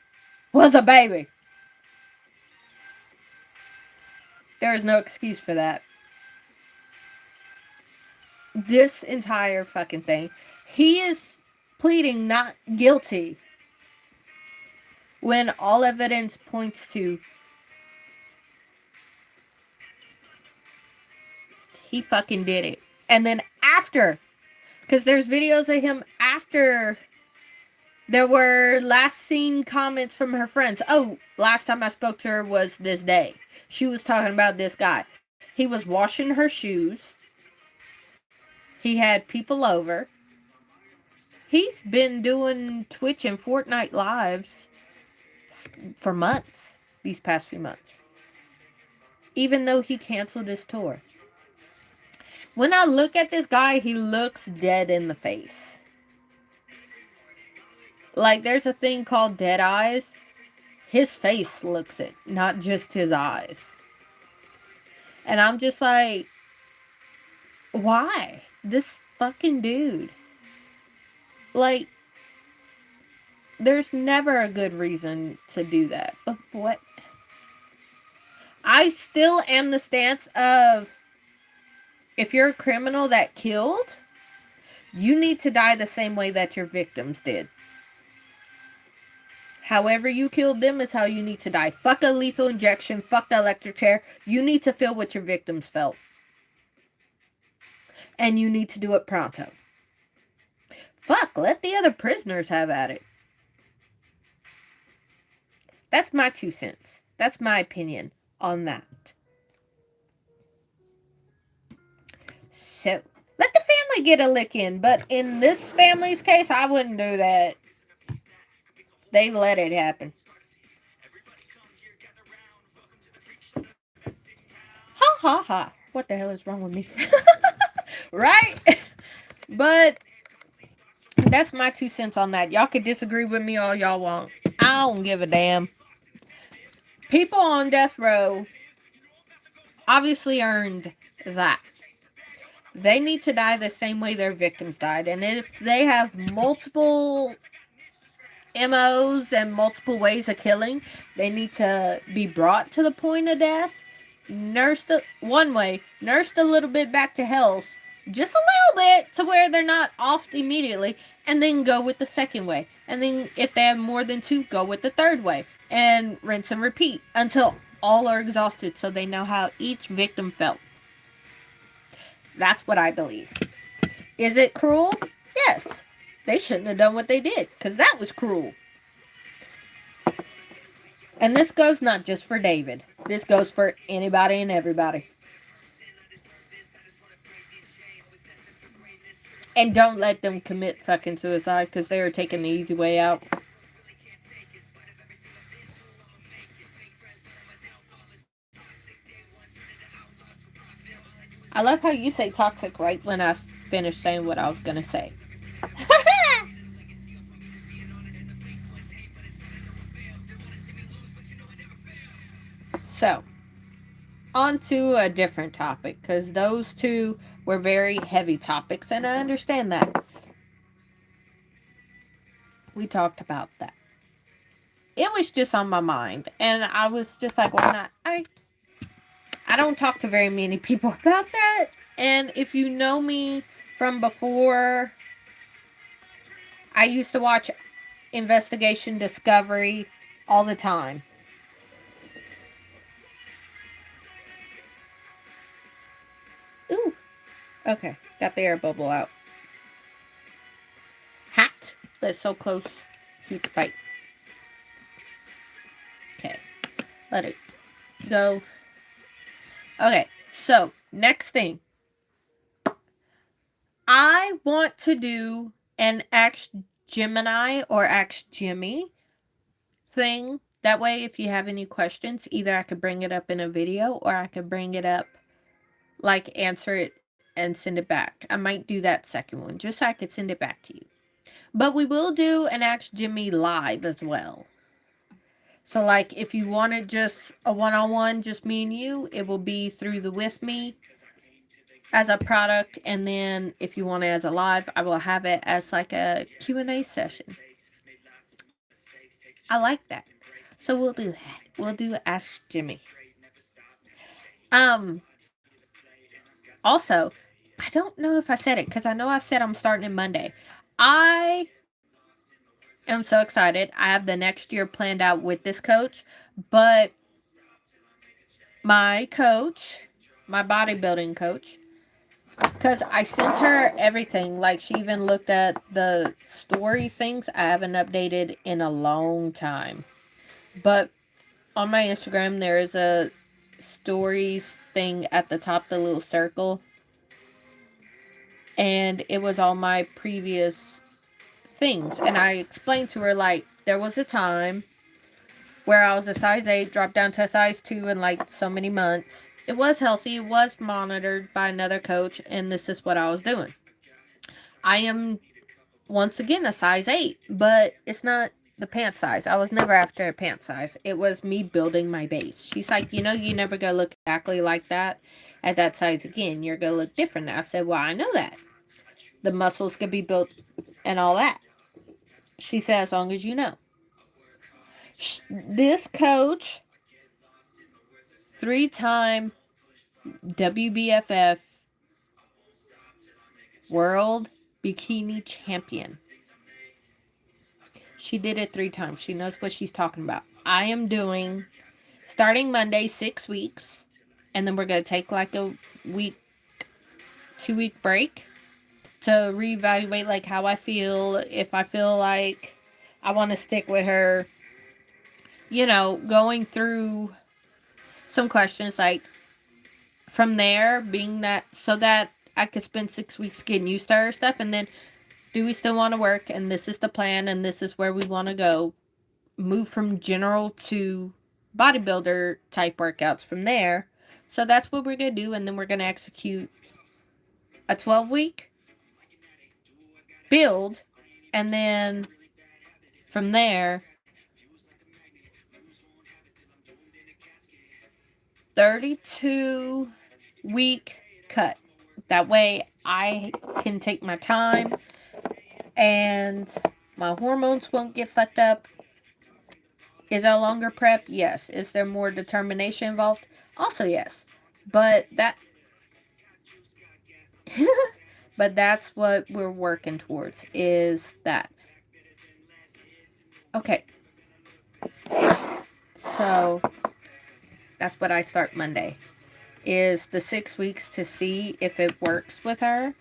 Speaker 1: was a baby. There is no excuse for that. This entire fucking thing. He is pleading not guilty when all evidence points to he fucking did it. And then after, because there's videos of him after there were last seen comments from her friends. Oh, last time I spoke to her was this day. She was talking about this guy. He was washing her shoes. He had people over. He's been doing Twitch and Fortnite lives for months, these past few months. Even though he canceled his tour. When I look at this guy, he looks dead in the face. Like, there's a thing called dead eyes. His face looks it, not just his eyes. And I'm just like, why? This fucking dude. Like, there's never a good reason to do that. But what? I still am the stance of, if you're a criminal that killed, you need to die the same way that your victims did. However you killed them is how you need to die. Fuck a lethal injection. Fuck the electric chair. You need to feel what your victims felt. And you need to do it pronto. Fuck, let the other prisoners have at it. That's my 2 cents. That's my opinion on that. So, let the family get a lick in. But in this family's case, I wouldn't do that. They let it happen. Ha ha ha. What the hell is wrong with me? Right? But that's my 2 cents on that. Y'all can disagree with me all y'all want. I don't give a damn. People on death row obviously earned that. They need to die the same way their victims died. And if they have multiple MOs and multiple ways of killing, they need to be brought to the point of death, nursed one way, nursed a little bit back to health, just a little bit to where they're not off immediately, and then go with the second way. And then if they have more than 2, go with the third way. And rinse and repeat until all are exhausted so they know how each victim felt. That's what I believe. Is it cruel? Yes. They shouldn't have done what they did, because that was cruel. And this goes not just for David. This goes for anybody and everybody. And don't let them commit fucking suicide, because they are taking the easy way out. I love how you say toxic right when I finish saying what I was going to say. So, on to a different topic, because those two were very heavy topics, and I understand that. We talked about that. It was just on my mind, and I was just like, why not? I don't talk to very many people about that, and if you know me from before, I used to watch Investigation Discovery all the time. Ooh. Okay. Got the air bubble out. Hot. That's so close. Heat bite. Okay. Let it go. Okay. So, next thing. I want to do an Ask Gemini or Ask Jimmy thing. That way, if you have any questions, either I could bring it up in a video or I could bring it up, like answer it and send it back. I might do that second one just so I could send it back to you. But we will do an Ask Jimmy live as well. So, like, if you wanted just a one-on-one, just me and you, it will be through the With Me as a product. And then if you want it as a live, I will have it as like a Q&A session. I like that. So we'll do that. We'll do Ask Jimmy. Also, I don't know if I said it, because I know I said I'm starting on Monday. I am so excited. I have the next year planned out with this coach, but my coach, my bodybuilding coach, because I sent her everything. Like, she even looked at the story things I haven't updated in a long time. But on my Instagram, there is a stories thing at the top, the little circle. And it was all my previous things. And I explained to her, like, there was a time where I was a size 8, dropped down to a size 2 in like so many months. It was healthy, it was monitored by another coach, and this is what I was doing. I am, once again, a size 8, but it's not the pant size. I was never after a pant size. It was me building my base. She's like, you know, you never gonna look exactly like that at that size again. You're gonna look different. I said, well, I know that. The muscles can be built and all that. She said, as long as you know. This coach, 3-time WBFF World Bikini Champion. She did it 3 times. She knows what she's talking about. I am doing, starting Monday, 6 weeks. And then we're going to take like a week, 2-week break to reevaluate like how I feel. If I feel like I want to stick with her, you know, going through some questions like from there, being that, so that I could spend 6 weeks getting used to her stuff. And then, do we still want to work? And this is the plan, and this is where we want to go. Move from general to bodybuilder type workouts from there. So that's what we're going to do. And then we're going to execute a 12-week build. And then from there, 32-week cut. That way I can take my time and my hormones won't get fucked up. Is it a longer prep? Yes. Is there more determination involved? Also, yes. But but that's what we're working towards, is that. Okay. So that's what I start Monday. Is the 6 weeks to see if it works with her.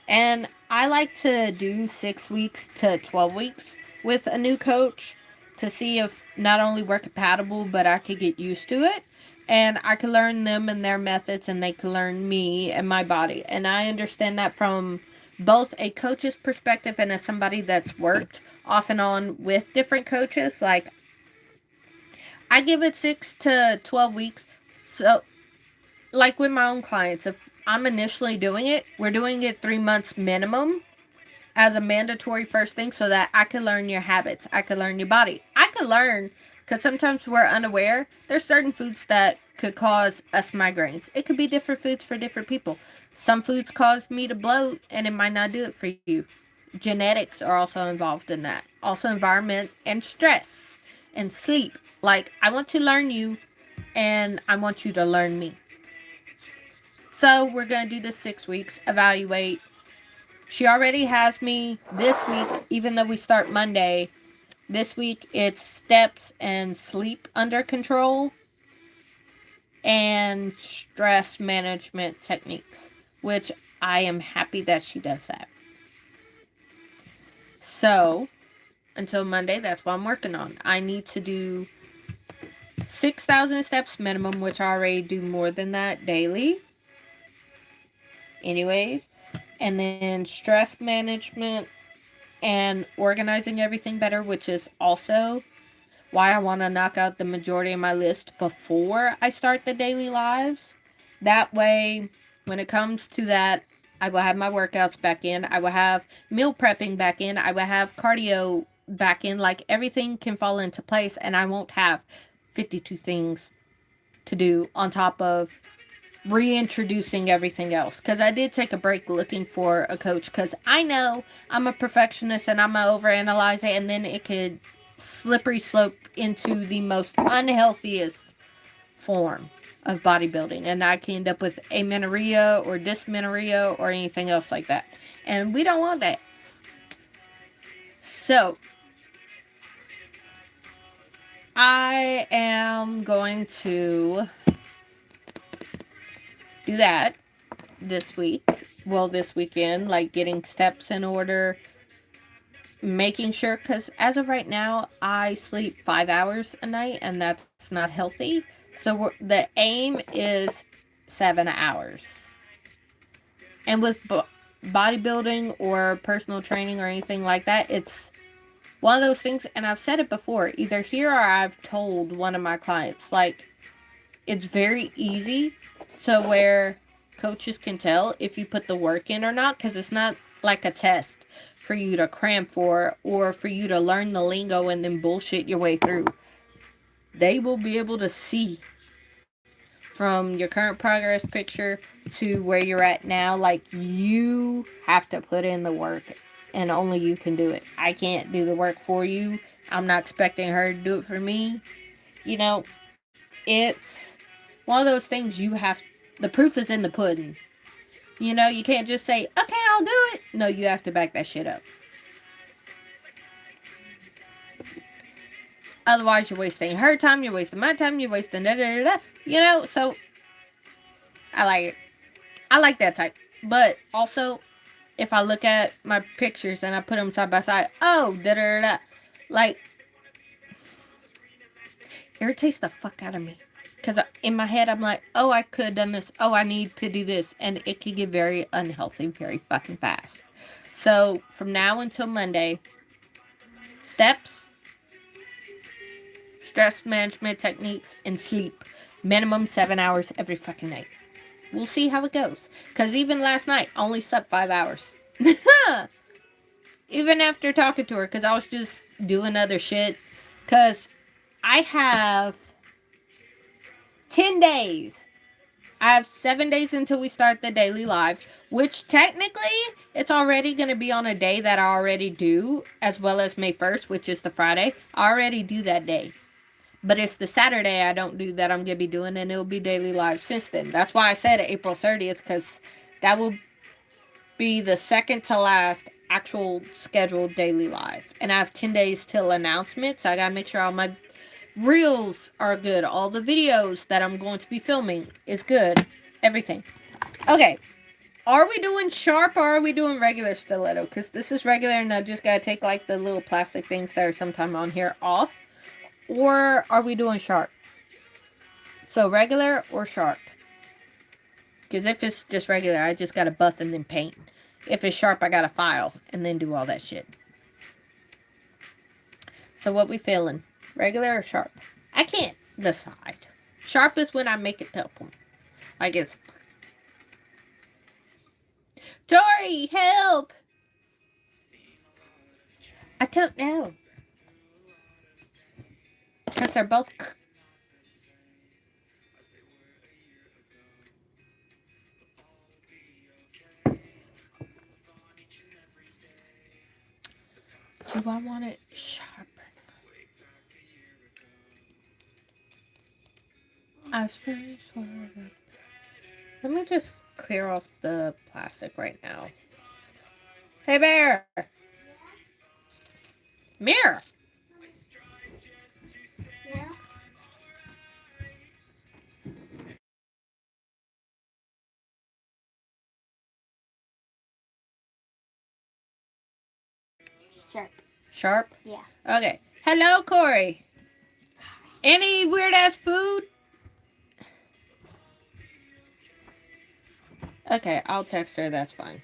Speaker 1: And I like to do 6 weeks to 12 weeks with a new coach to see if not only we're compatible, but I could get used to it. And I could learn them and their methods, and they could learn me and my body. And I understand that from both a coach's perspective and as somebody that's worked off and on with different coaches. Like, I give it 6 to 12 weeks. So, like with my own clients, if I'm initially doing it, we're doing it 3 months minimum as a mandatory first thing so that I can learn your habits. I can learn your body. I can learn, because sometimes we're unaware. There's certain foods that could cause us migraines. It could be different foods for different people. Some foods cause me to bloat, and it might not do it for you. Genetics are also involved in that. Also environment and stress and sleep. Like, I want to learn you, and I want you to learn me. So we're going to do this 6 weeks, evaluate. She already has me this week, even though we start Monday. This week it's steps and sleep under control and stress management techniques, which I am happy that she does that. So until Monday, that's what I'm working on. I need to do 6,000 steps minimum, which I already do more than that daily. Anyways, and then stress management and organizing everything better, which is also why I want to knock out the majority of my list before I start the daily lives. That way, when it comes to that, I will have my workouts back in. I will have meal prepping back in. I will have cardio back in. Like, everything can fall into place, and I won't have 52 things to do on top of reintroducing everything else. Because I did take a break looking for a coach, because I know I'm a perfectionist and I'm going to overanalyze it, and then it could slippery slope into the most unhealthiest form of bodybuilding, and I can end up with amenorrhea or dysmenorrhea or anything else like that, and we don't want that. So I am going to do that this week. Well, this weekend, like getting steps in order, making sure, because as of right now, I sleep 5 hours a night, and that's not healthy. So the aim is 7 hours. And with bodybuilding or personal training or anything like that, it's one of those things, and I've said it before, either here or I've told one of my clients, like, it's very easy to where coaches can tell if you put the work in or not, because it's not like a test for you to cram for or for you to learn the lingo and then bullshit your way through. They will be able to see from your current progress picture to where you're at now. Like, you have to put in the work, and only you can do it. I can't do the work for you. I'm not expecting her to do it for me. You know, it's one of those things you have. The proof is in the pudding. You know, you can't just say, okay, I'll do it. No, you have to back that shit up. Otherwise, you're wasting her time, you're wasting my time, you're wasting da-da-da-da. You know, so I like it. I like that type. But also, if I look at my pictures and I put them side by side, oh, da-da-da-da. Like, irritates the fuck out of me. Because in my head, I'm like, oh, I could have done this. Oh, I need to do this. And it can get very unhealthy very fucking fast. So, from now until Monday, steps, stress management techniques, and sleep. Minimum 7 hours every fucking night. We'll see how it goes. Because even last night, I only slept 5 hours. Even after talking to her, because I was just doing other shit. Because I have 10 days. I have 7 days until we start the daily live, which technically it's already going to be on a day that I already do, as well as May 1st, which is the Friday. I already do that day. But it's the Saturday I don't do that I'm going to be doing, and it'll be daily live since then. That's why I said April 30th, because that will be the second to last actual scheduled daily live. And I have 10 days till announcements. I got to make sure all my reels are good. All the videos that I'm going to be filming is good. Everything. Okay. Are we doing sharp or are we doing regular stiletto? Because this is regular and I just got to take like the little plastic things that are sometime on here off. Or are we doing sharp? So regular or sharp? Because if it's just regular, I just got to buff and then paint. If it's sharp, I got to file and then do all that shit. So what we feeling? Regular or sharp? I can't decide. Sharp is when I make it up. Like it's... Tori, help! I don't know. Because they're both... Do I want it sharp? Let me just clear off the plastic right now. Hey, Bear! Mirror!
Speaker 2: Yeah. Sharp.
Speaker 1: Sharp?
Speaker 2: Yeah.
Speaker 1: Okay. Hello, Corey. Any weird-ass food? Okay, I'll text her. That's fine.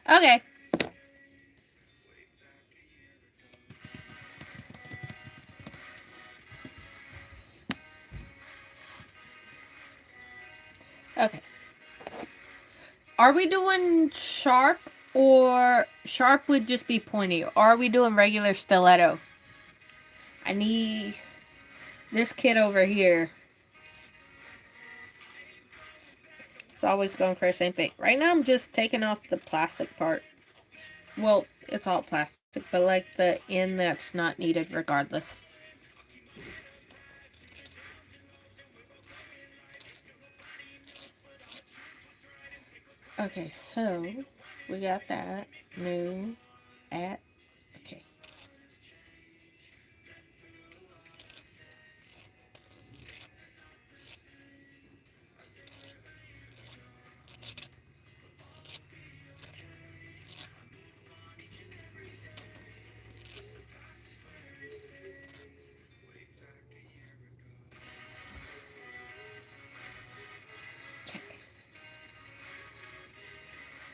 Speaker 1: Okay. Okay. Are we doing sharp or sharp would just be pointy? Or are we doing regular stiletto? I need this kid over here. It's always going for the same thing. Right now I'm just taking off the plastic part. Well, it's all plastic, but like the end that's not needed regardless. Okay, so we got that. New at okay.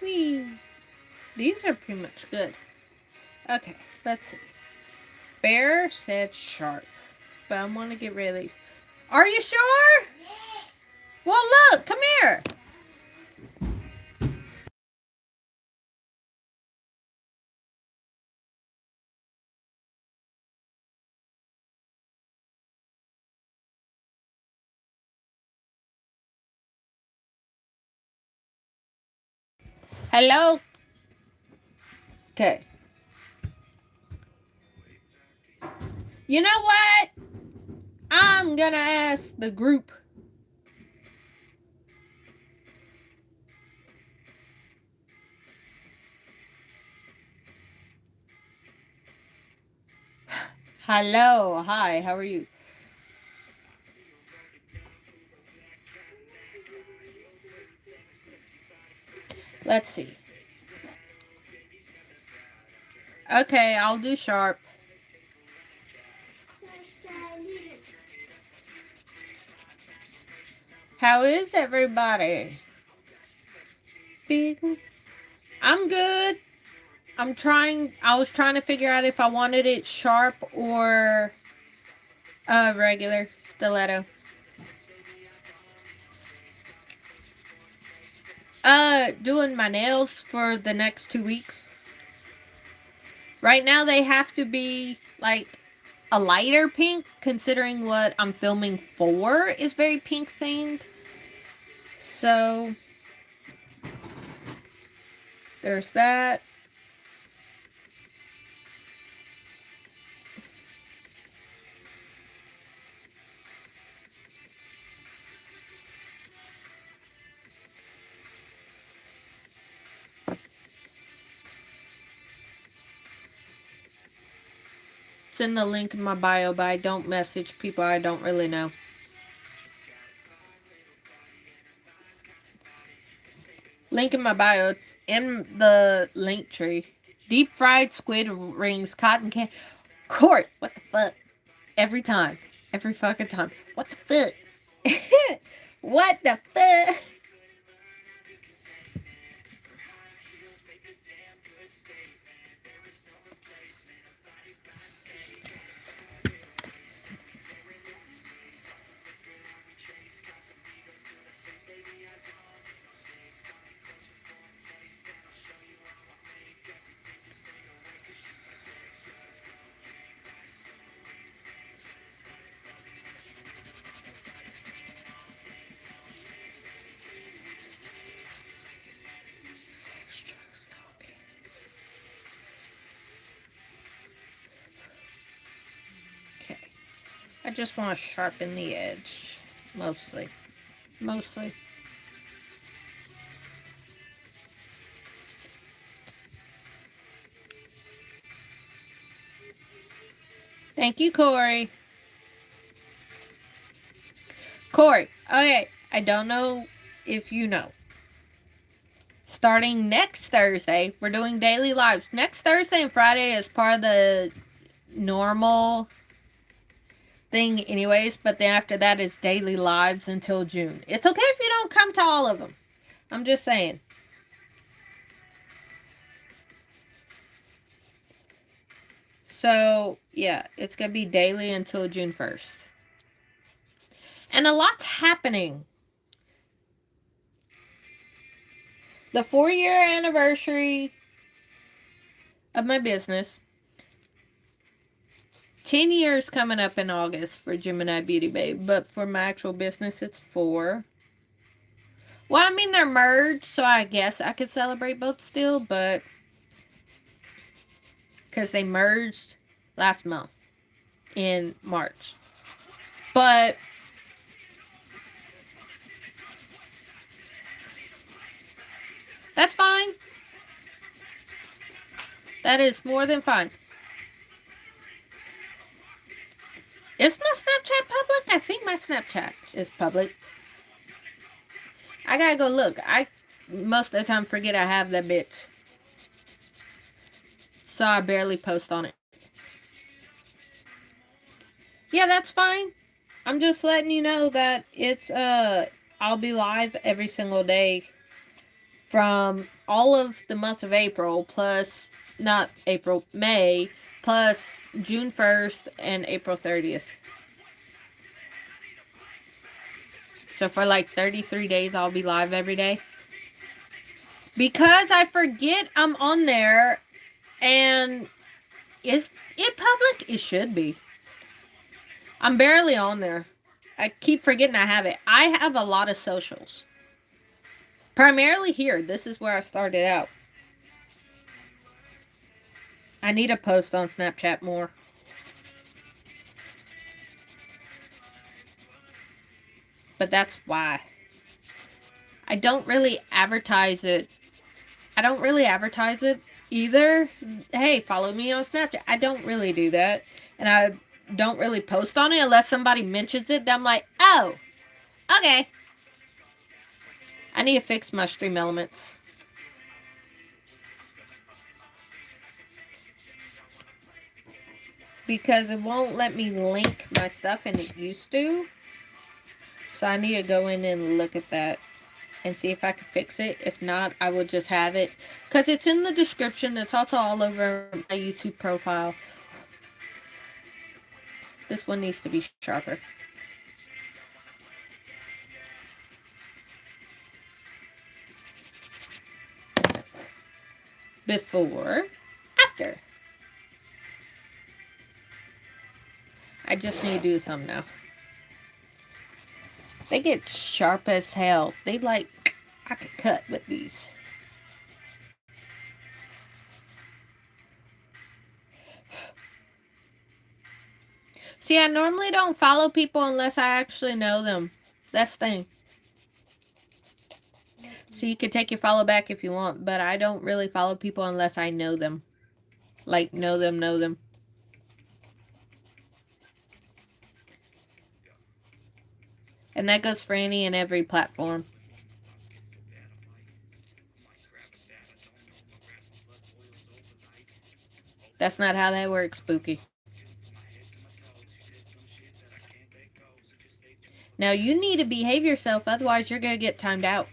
Speaker 1: Whee! These are pretty much good. Okay, let's see. Bear said sharp, but I want to get rid of these. Are you sure? Well, look, come here. Hello? Okay. You know what? I'm gonna ask the group. Hello. Hi, how are you? Let's see. Okay, I'll do sharp. How is everybody? Big. I'm good. I was trying to figure out if I wanted it sharp or regular stiletto. Doing my nails for the next 2 weeks. Right now they have to be like a lighter pink, considering what I'm filming for is very pink themed. So there's that. It's in the link in my bio, but I don't message people I don't really know. Link in my bio. It's in the link tree. Deep fried squid rings, cotton candy. Court, what the fuck? Every time. Every fucking time. What the fuck? What the fuck? I just want to sharpen the edge. Mostly. Mostly. Thank you, Corey. Corey, okay, I don't know if you know. Starting next Thursday, we're doing daily lives. Next Thursday and Friday is part of the normal thing anyways, but then after that is daily lives until June. It's okay if you don't come to all of them. I'm just saying. So, yeah, it's going to be daily until June 1st. And a lot's happening. The 4-year anniversary of my business. 10 years coming up in August for Gemini Beauty Babe, but for my actual business, it's 4. Well, I mean, they're merged, so I guess I could celebrate both still, but because they merged last month in March. But that's fine. That is more than fine. Is my Snapchat public? I think my Snapchat is public. I gotta go look. I most of the time forget I have that bitch. So I barely post on it. Yeah, that's fine. I'm just letting you know that it's I'll be live every single day from all of the month of April plus not April, May plus June 1st and April 30th. So for like 33 days I'll be live every day. Because I forget I'm on there. And is it public? It should be. I'm barely on there. I keep forgetting I have it. I have a lot of socials. Primarily here. This is where I started out. I need to post on Snapchat more. But that's why. I don't really advertise it. I don't really advertise it either. Hey, follow me on Snapchat. I don't really do that. And I don't really post on it unless somebody mentions it. Then I'm like, oh, okay. I need to fix my stream elements. Because it won't let me link my stuff and it used to. So I need to go in and look at that and see if I can fix it. If not, I will just have it. Because it's in the description. It's also all over my YouTube profile. This one needs to be sharper. before, after. I just need to do some now. They get sharp as hell. They like, I could cut with these. See, I normally don't follow people unless I actually know them. That's the thing. So you could take your follow back if you want, but I don't really follow people unless I know them. Like, know them. And that goes for any and every platform. That's not how that works, Spooky. Now, you need to behave yourself, otherwise you're going to get timed out.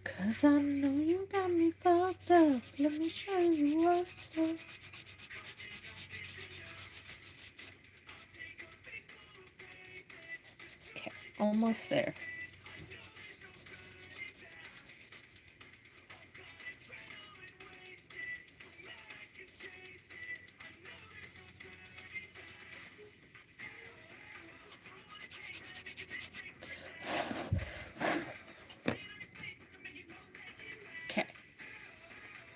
Speaker 1: Cause I know you got me fucked up. Let me show you what's up. Okay, almost there. Okay.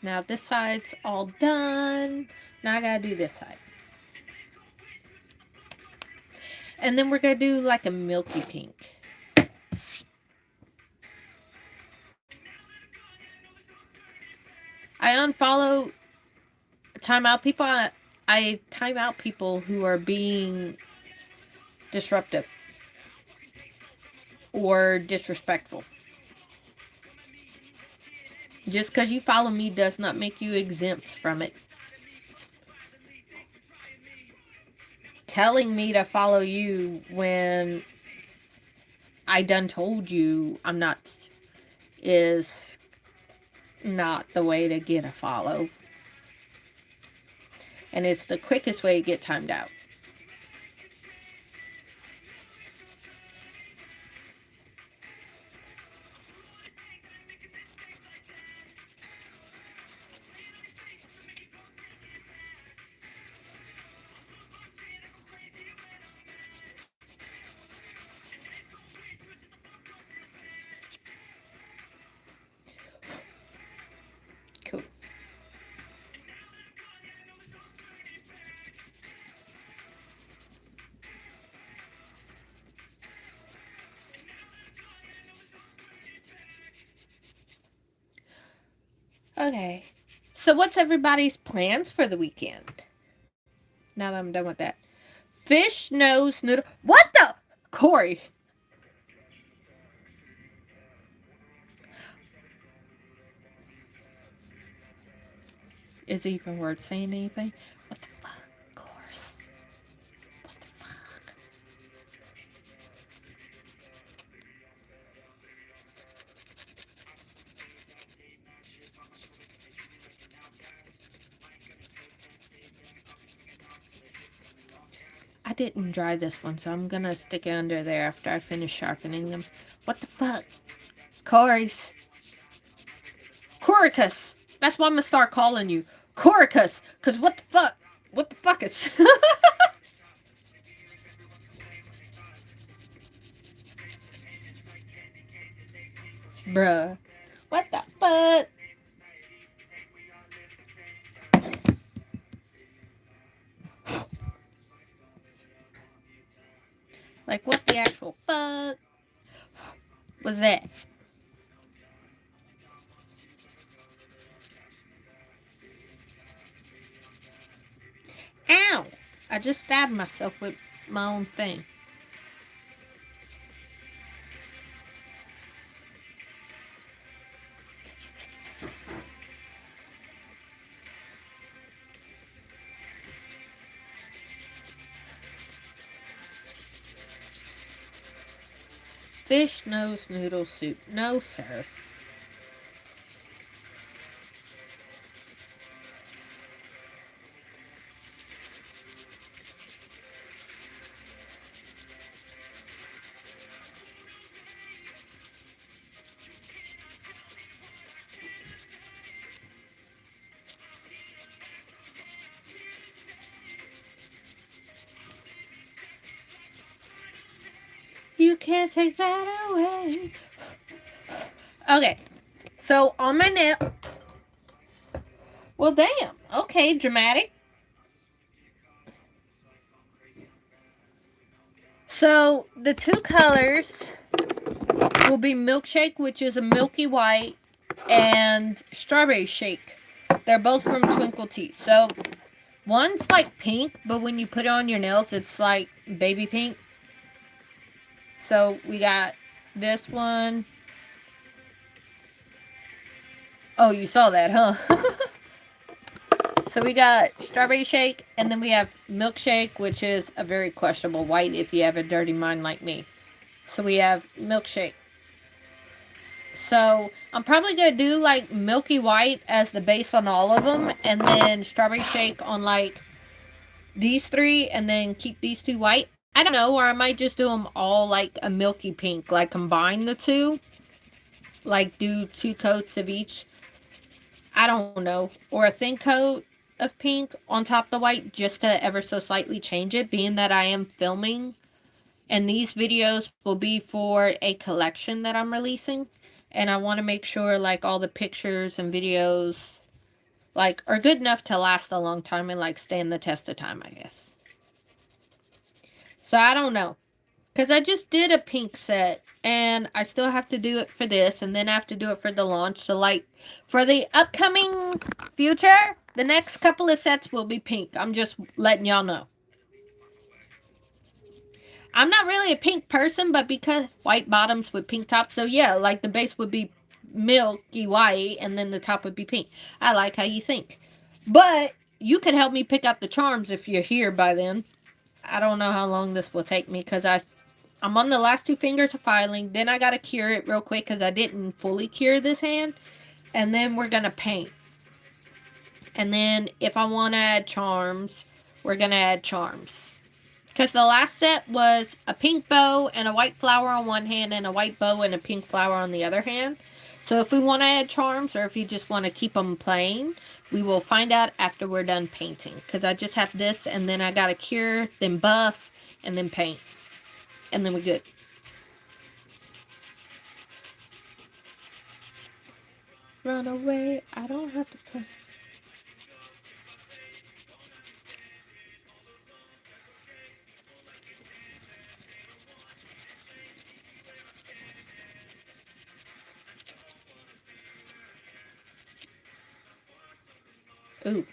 Speaker 1: Now this side's all done. Now I gotta do this side. And then we're gonna do like a milky pink. I unfollow timeout people. I time out people who are being disruptive or disrespectful. Just because you follow me does not make you exempt from it. Telling me to follow you when I done told you I'm not is not the way to get a follow. And it's the quickest way to get timed out. Cool. Okay. So what's everybody's plans for the weekend? Now that I'm done with that. Fish nose noodle. What the? Corey. Is it even worth saying anything? What the fuck? Of course. What the fuck? I didn't dry this one, so I'm gonna stick it under there after I finish sharpening them. What the fuck? Corey's. Coricus. That's what I'm gonna start calling you. Coricus. Cause what the fuck? What the fuck is? Bruh. What the fuck? Like, what the actual fuck was that? Ow! I just stabbed myself with my own thing. Fish nose noodle soup. No, sir. You can't take that away. Okay, so on my nail. Well, damn. Okay, dramatic. So the two colors will be Milkshake, which is a milky white, and Strawberry Shake. They're both from Twinkle Teeth. So one's like pink, but when you put it on your nails, it's like baby pink. So we got this one. Oh, you saw that, huh? So we got Strawberry Shake, and then we have Milkshake, which is a very questionable white if you have a dirty mind like me. So we have Milkshake. So I'm probably going to do like Milky White as the base on all of them, and then Strawberry Shake on like these three, and then keep these two white. I don't know, or I might just do them all like a milky pink, like combine the two, like do 2 coats of each. I don't know, or a thin coat of pink on top of the white just to ever so slightly change it, being that I am filming, and these videos will be for a collection that I'm releasing, and I want to make sure like all the pictures and videos like are good enough to last a long time and like stand the test of time, I guess. So I don't know, because I just did a pink set, and I still have to do it for this, and then I have to do it for the launch. So, like, for the upcoming future, the next couple of sets will be pink. I'm just letting y'all know. I'm not really a pink person, but because white bottoms with pink tops, so yeah, like the base would be milky white, and then the top would be pink. I like how you think. But you can help me pick out the charms if you're here by then. I don't know how long this will take me, because I'm on the last 2 fingers of filing. Then I got to cure it real quick because I didn't fully cure this hand. And then we're going to paint. And then if I want to add charms, we're going to add charms. Because the last set was a pink bow and a white flower on one hand and a white bow and a pink flower on the other hand. So if we want to add charms or if you just want to keep them plain, we will find out after we're done painting. Because I just have this and then I got to cure, then buff, and then paint. And then we're good. Run away, I don't have to play. Ooh.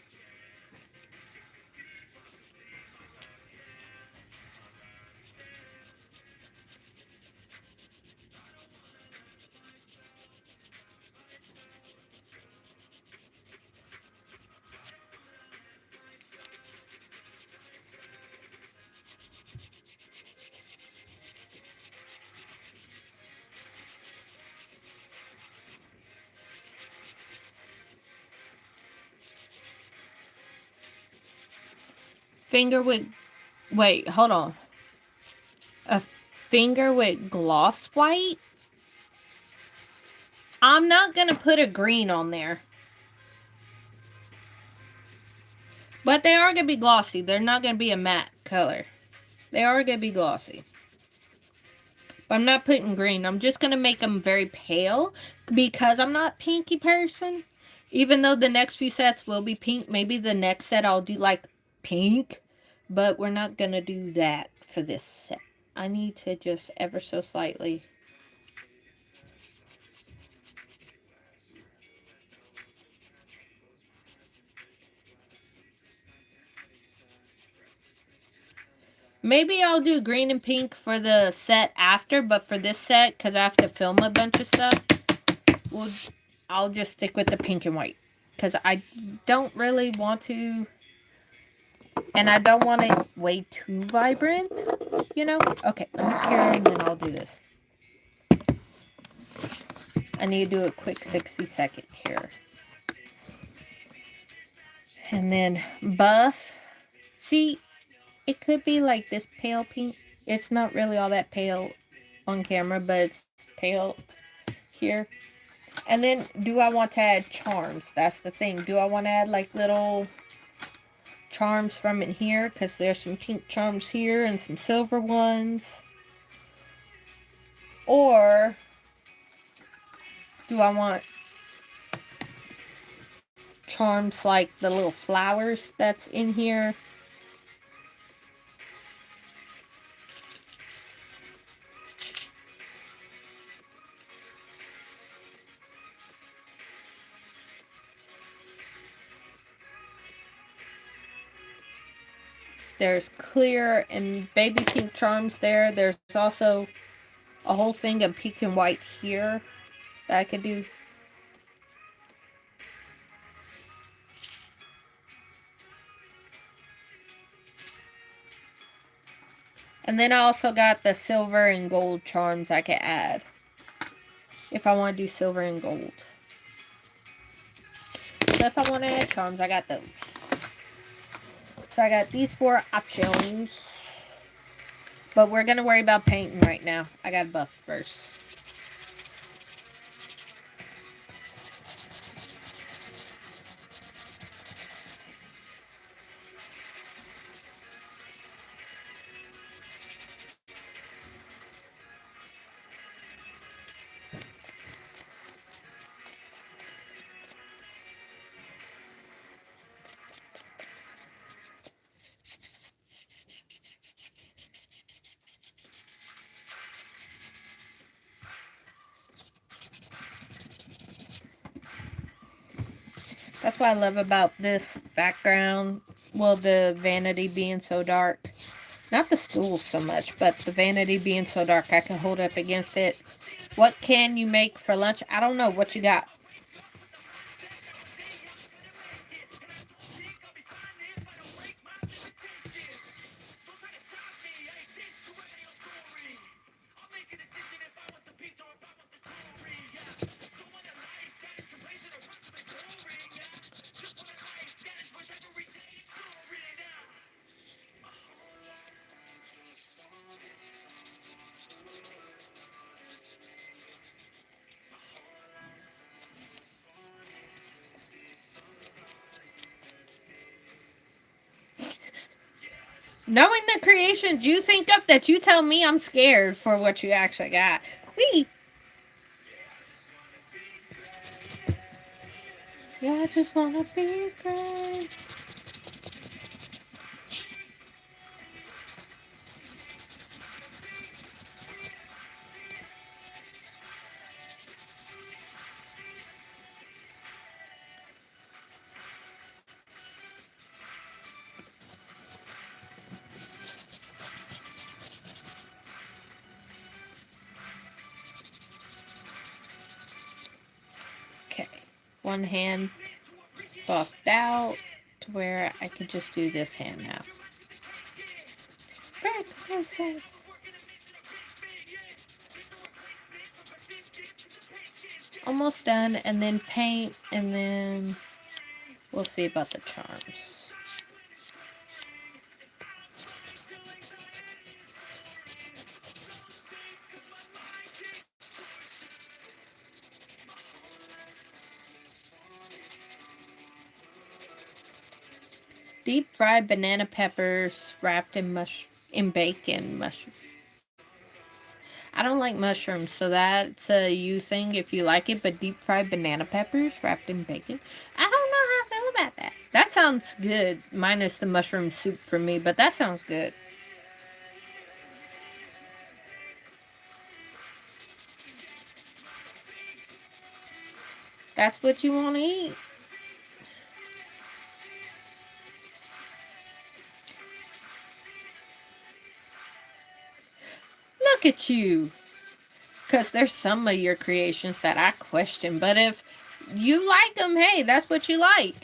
Speaker 1: Finger with... Wait, hold on. A finger with gloss white? I'm not going to put a green on there. But they are going to be glossy. They're not going to be a matte color. They are going to be glossy. But I'm not putting green. I'm just going to make them very pale. Because I'm not a pinky person. Even though the next few sets will be pink. Maybe the next set I'll do like pink. But we're not going to do that for this set. I need to just ever so slightly... Maybe I'll do green and pink for the set after, but for this set, because I have to film a bunch of stuff, I'll just stick with the pink and white. Because I don't really want to, and I don't want it way too vibrant, you know? Okay, let me cure and then I'll do this. I need to do a quick 60-second cure. And then buff. See, it could be like this pale pink. It's not really all that pale on camera, but it's pale here. And then, do I want to add charms? That's the thing. Do I want to add like little charms from in here? Because there's some pink charms here and some silver ones. Or do I want charms like the little flowers that's in here? There's clear and baby pink charms there. There's also a whole thing of pink and white here that I could do. And then I also got the silver and gold charms I can add if I want to do silver and gold. So if I want to add charms, I got those. So I got these 4 options. But we're going to worry about painting right now. I got to buff first. That's what I love about this background. Well, the vanity being so dark. Not the stool so much, but the vanity being so dark I can hold up against it. What can you make for lunch? I don't know. What you got? Knowing the creations you think up that you tell me, I'm scared for what you actually got. Wee! Yeah, I just wanna be great. Okay, one hand buffed out to where I can just do this hand now. Almost done, and then paint, and then we'll see about the charms. Deep fried banana peppers wrapped in bacon mushrooms. I don't like mushrooms, so that's a you thing if you like it, but deep fried banana peppers wrapped in bacon. I don't know how I feel about that. That sounds good, minus the mushroom soup for me, but that sounds good. That's what you want to eat. Look at you. Because there's some of your creations that I question, but if you like them, hey, that's what you like.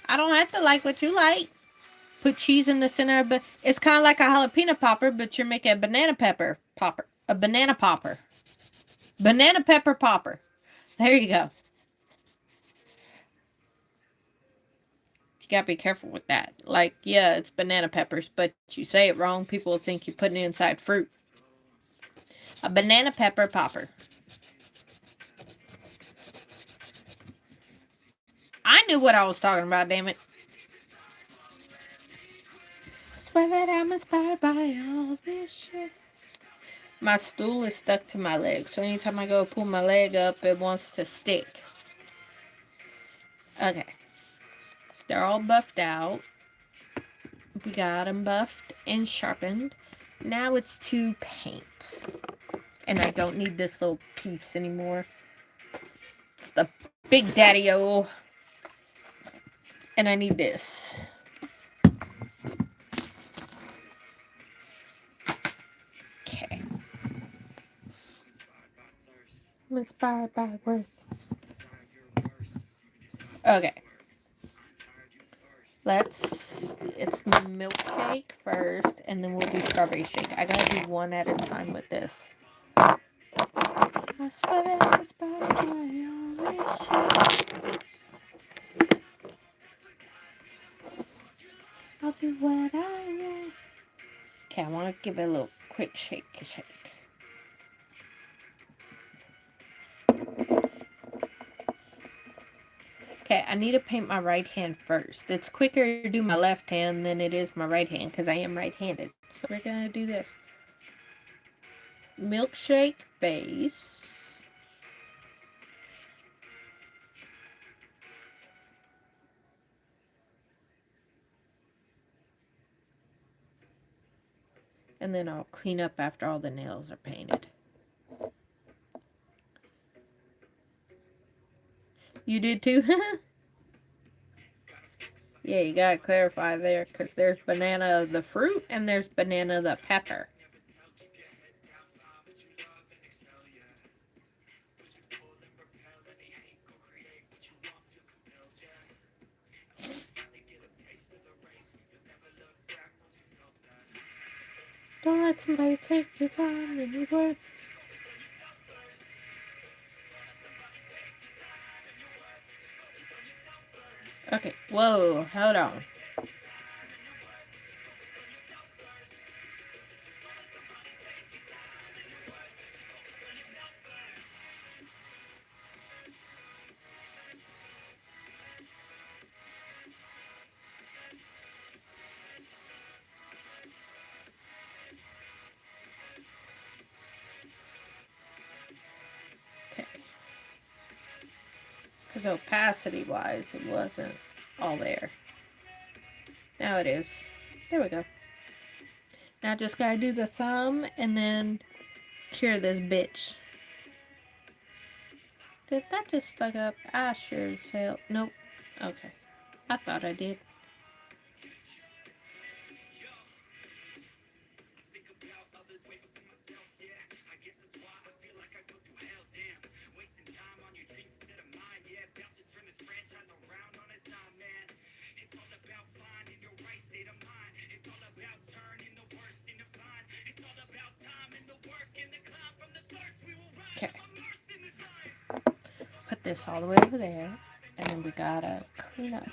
Speaker 1: I don't have to like what you like. Put cheese in the center of it. It's kind of like a jalapeno popper, but you're making a banana pepper popper. A banana popper. Banana pepper popper. There you go. You gotta be careful with that. Like, yeah, it's banana peppers, but you say it wrong, people will think you're putting it inside fruit. A banana pepper popper. I knew what I was talking about, damn it. Swear that I'm inspired by all this shit. My stool is stuck to my leg, so anytime I go pull my leg up, it wants to stick. Okay. They're all buffed out. We got them buffed and sharpened. Now it's to paint. And I don't need this little piece anymore. It's the Big Daddy-O. And I need this. Okay. I'm inspired by worth. Okay. It's milkshake first, and then we'll do strawberry shake. I gotta do one at a time with this. I swear it's by my I'll do what I want. Okay, I want to give it a little quick shake. Okay, I need to paint my right hand first. It's quicker to do my left hand than it is my right hand because I am right-handed. So we're going to do this. Milkshake base. And then I'll clean up after all the nails are painted. You did too? Yeah, you gotta clarify there because there's banana the fruit and there's banana the pepper. Don't let somebody take your time and your work. Okay, whoa, hold on. Okay. Because opacity-wise, it wasn't all there. Now it is. There we go. Now just gotta do the thumb and then cure this bitch. Did that just fuck up? I sure as hell. Nope. Okay. I thought I did. Okay. Put this all the way over there. And then we gotta clean up.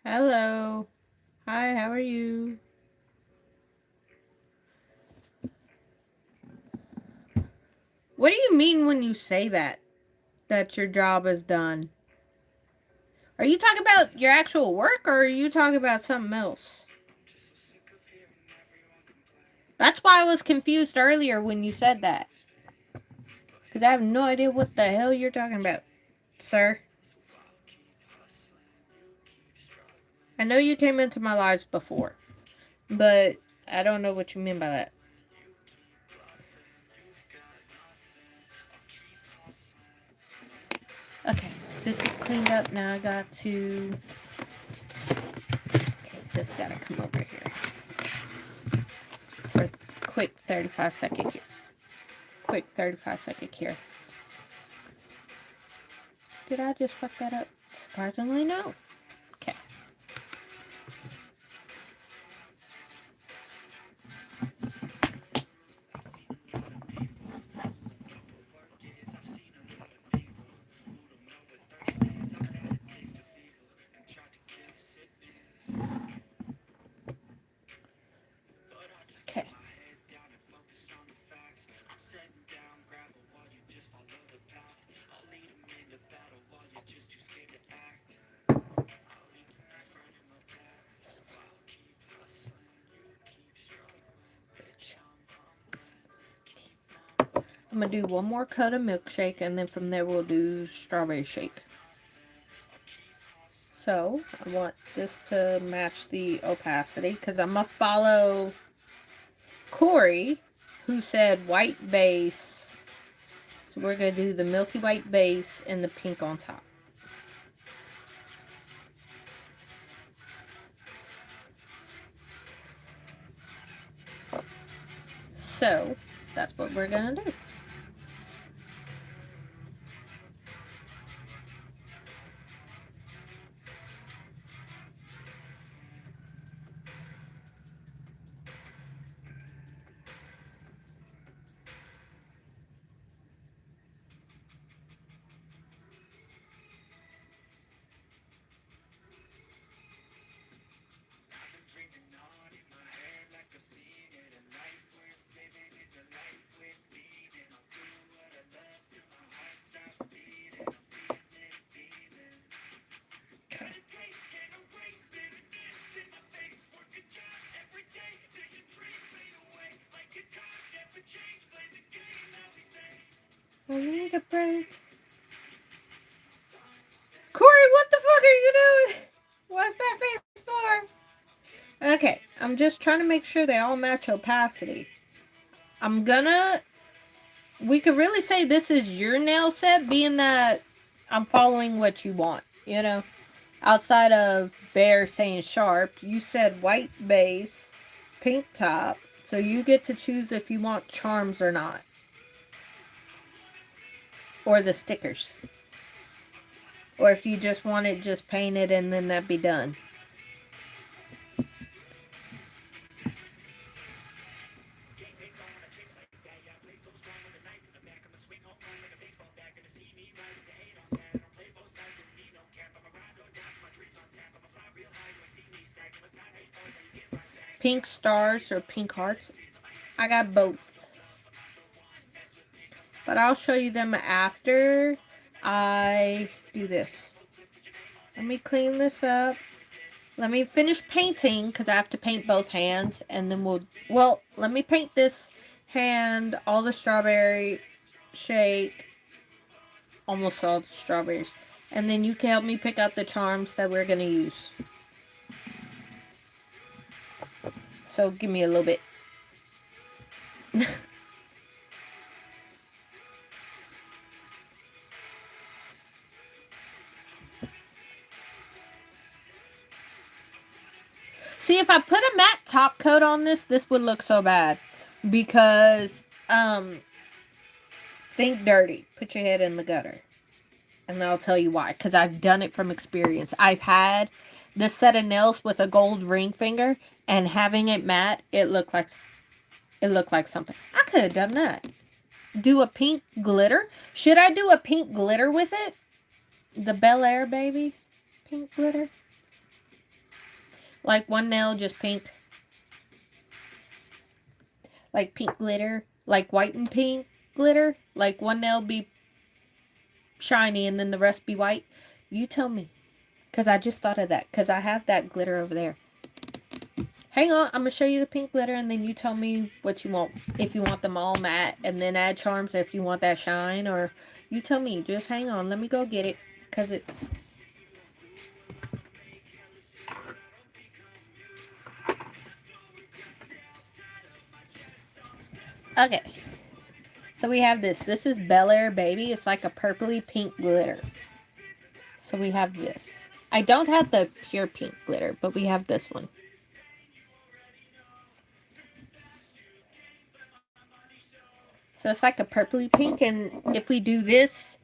Speaker 1: Hello. Hi, how are you? What do you mean when you say that? That your job is done? Are you talking about your actual work or are you talking about something else? That's why I was confused earlier when you said that. Because I have no idea what the hell you're talking about, sir. I know you came into my lives before, but I don't know what you mean by that. This is cleaned up. Now I got to... Okay, this gotta come over here. For a quick 35-second here. Quick 35-second here. Did I just fuck that up? Surprisingly, no. Okay. Okay. I'm going to do one more coat of milkshake, and then from there we'll do strawberry shake. So, I want this to match the opacity, because I'm going to follow Corey, who said white base. So we're going to do the milky white base and the pink on top. So, that's what we're going to do. I need a break. Corey, what the fuck are you doing? What's that face for? Okay, I'm just trying to make sure they all match opacity. We could really say this is your nail set, being that I'm following what you want, you know? Outside of Bear saying sharp, you said white base, pink top, so you get to choose if you want charms or not. Or the stickers. Or if you just want it just painted and then that'd be done. Pink stars or pink hearts. I got both. But I'll show you them after I do this. Let me clean this up. Let me finish painting because I have to paint both hands. And then let me paint this hand, all the strawberry shake. Almost all the strawberries. And then you can help me pick out the charms that we're going to use. So give me a little bit. See, if I put a matte top coat on this would look so bad. Because, think dirty. Put your head in the gutter. And I'll tell you why. Because I've done it from experience. I've had this set of nails with a gold ring finger. And having it matte, it looked like something. I could have done that. Do a pink glitter. Should I do a pink glitter with it? The Bel Air baby. Pink glitter. Like one nail just pink. Like pink glitter. Like white and pink glitter. Like one nail be shiny and then the rest be white. You tell me. Because I just thought of that. Because I have that glitter over there. Hang on, I'm going to show you the pink glitter and then you tell me what you want. If you want them all matte and then add charms if you want that shine, or you tell me. Just hang on, let me go get it because it's... Okay, so we have this. This is Bel Air Baby. It's like a purpley pink glitter. So we have this. I don't have the pure pink glitter, but we have this one. So it's like a purpley pink, and if we do this,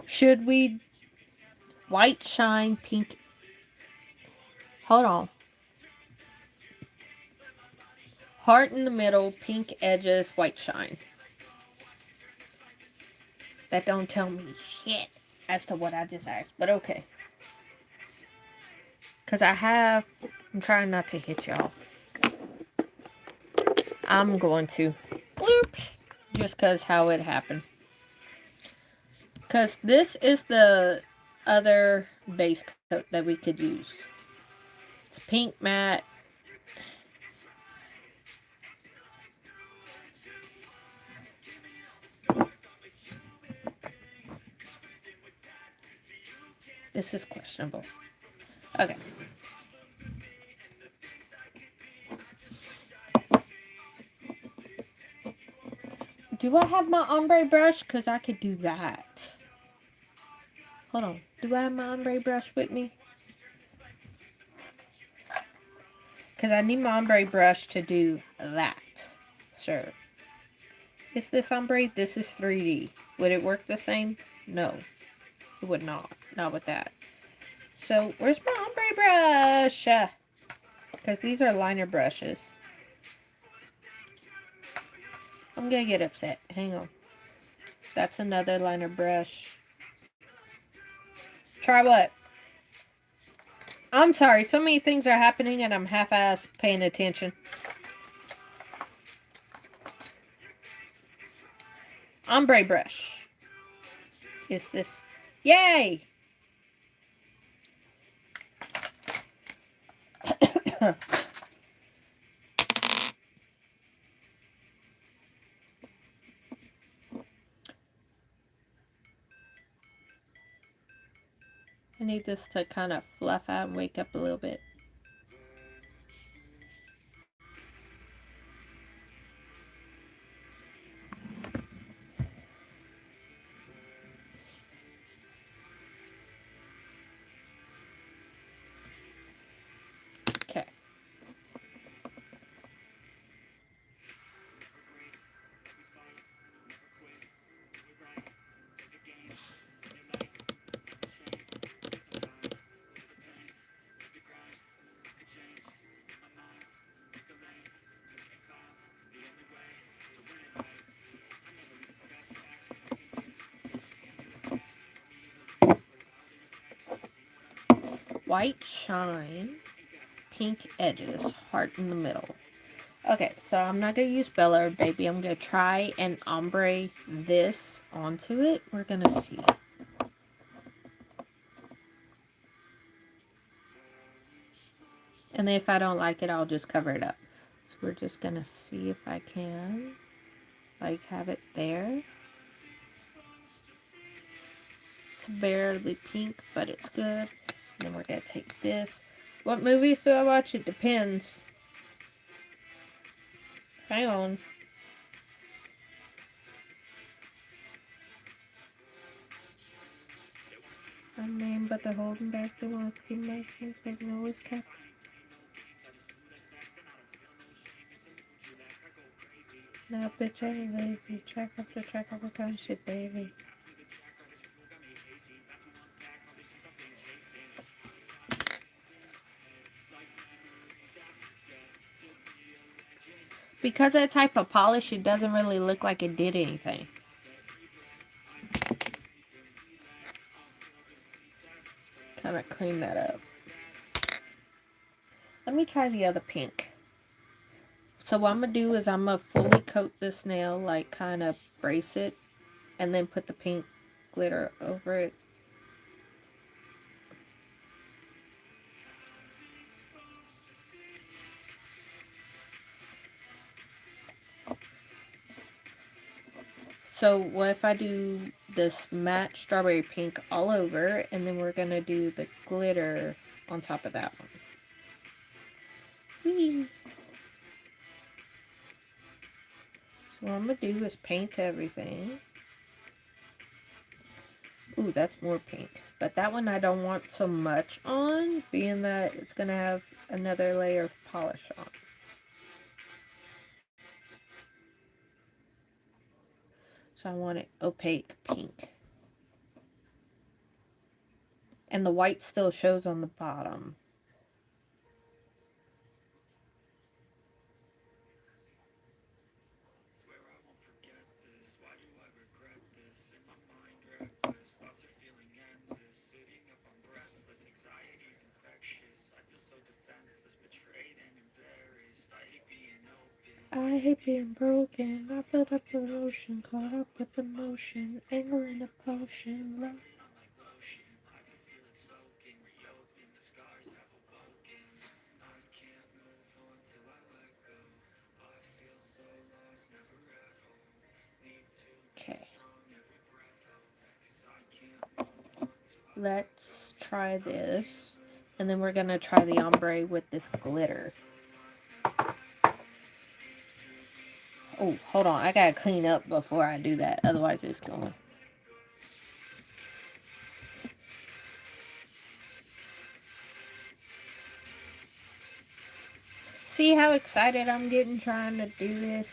Speaker 1: should we white shine pink? Hold on. Heart in the middle, pink edges, white shine. That don't tell me shit as to what I just asked, but okay. Because I'm trying not to hit y'all. I'm going to. Oops. Just because how it happened. Because this is the other base coat that we could use. It's pink matte. This is questionable. Okay. Do I have my ombre brush? Because I could do that. Hold on. Do I have my ombre brush with me? Because I need my ombre brush to do that. Sure. Is this ombre? This is 3D. Would it work the same? No. It would not. Not with that. So, where's my ombre brush? Because these are liner brushes. I'm going to get upset. Hang on. That's another liner brush. Try what? I'm sorry. So many things are happening and I'm half-assed paying attention. Ombre brush. Is this... Yay! I need this to kind of fluff out and wake up a little bit. Okay. White shine, pink edges, heart in the middle. Okay, so I'm not going to use Bella Baby. I'm going to try and ombre this onto it. We're going to see. And if I don't like it, I'll just cover it up. So we're just going to see if I can, like, have it there. It's barely pink, but it's good. And then we're going to take this. What movies do I watch? It depends. Hang on. I mean, but they're holding back the ones to make it, but no is kept. Now, bitch, I ain't lazy. Track after track of the kind shit, baby. Because that type of polish, it doesn't really look like it did anything. Kind of clean that up. Let me try the other pink. So what I'm going to do is I'm going to fully coat this nail, like kind of brace it, and then put the pink glitter over it. So what if I do this matte strawberry pink all over, and then we're going to do the glitter on top of that one. Whee! So what I'm going to do is paint everything. Ooh, that's more pink. But that one I don't want so much on, being that it's going to have another layer of polish on. So I want it opaque pink. And the white still shows on the bottom. I hate being broken. I filled up with ocean, caught up with emotion, anger in a potion, love. Okay. Let's try this. And then we're going to try the ombre with this glitter. Oh, hold on. I got to clean up before I do that. Otherwise it's going. See how excited I'm getting trying to do this?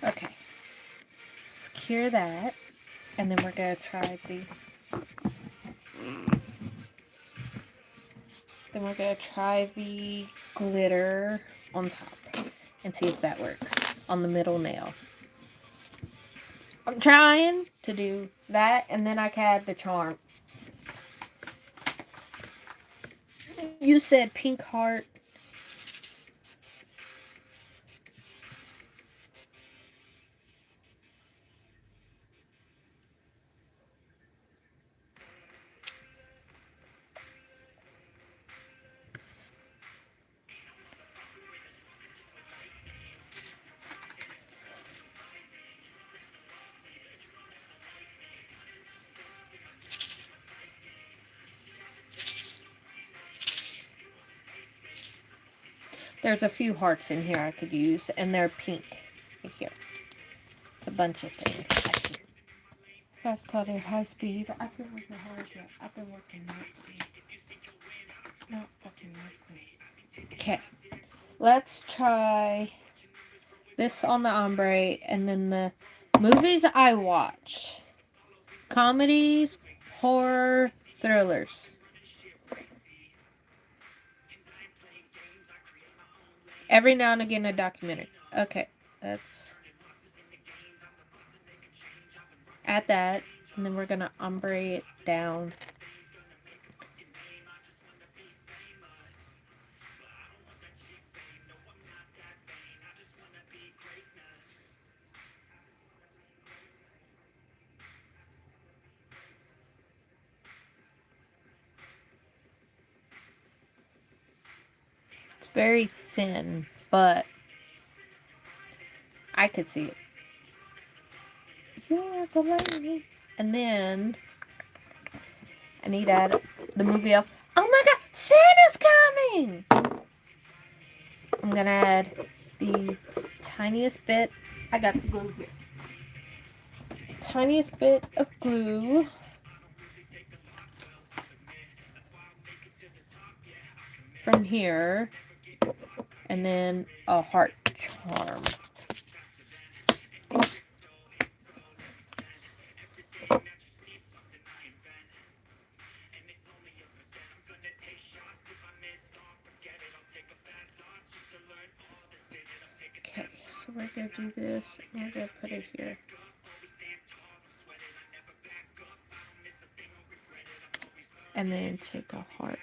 Speaker 1: Okay. Let's cure that. And then we're going to try the... Then we're going to try the glitter on top. And see if that works. On the middle nail. I'm trying to do that. And then I can add the charm. You said pink heart. There's a few hearts in here I could use, and they're pink. Right here. A bunch of things. Fast cutter, high speed. I've been working hard yet. I've been working not fucking working. Okay. Let's try this on the ombre, and then the movies I watch. Comedies, horror, thrillers. Every now and again a documentary. Okay, let's add that, and then we're gonna ombre it down. It's very thin, but I could see it. You're the lady. And then I need to add the movie of, oh my god, Santa's coming! I'm gonna add the tiniest bit. I got the glue here. tiniest bit of glue. From here. And then a heart charm. Okay, so we're going to do this, and we're going to put it here. And then take a heart.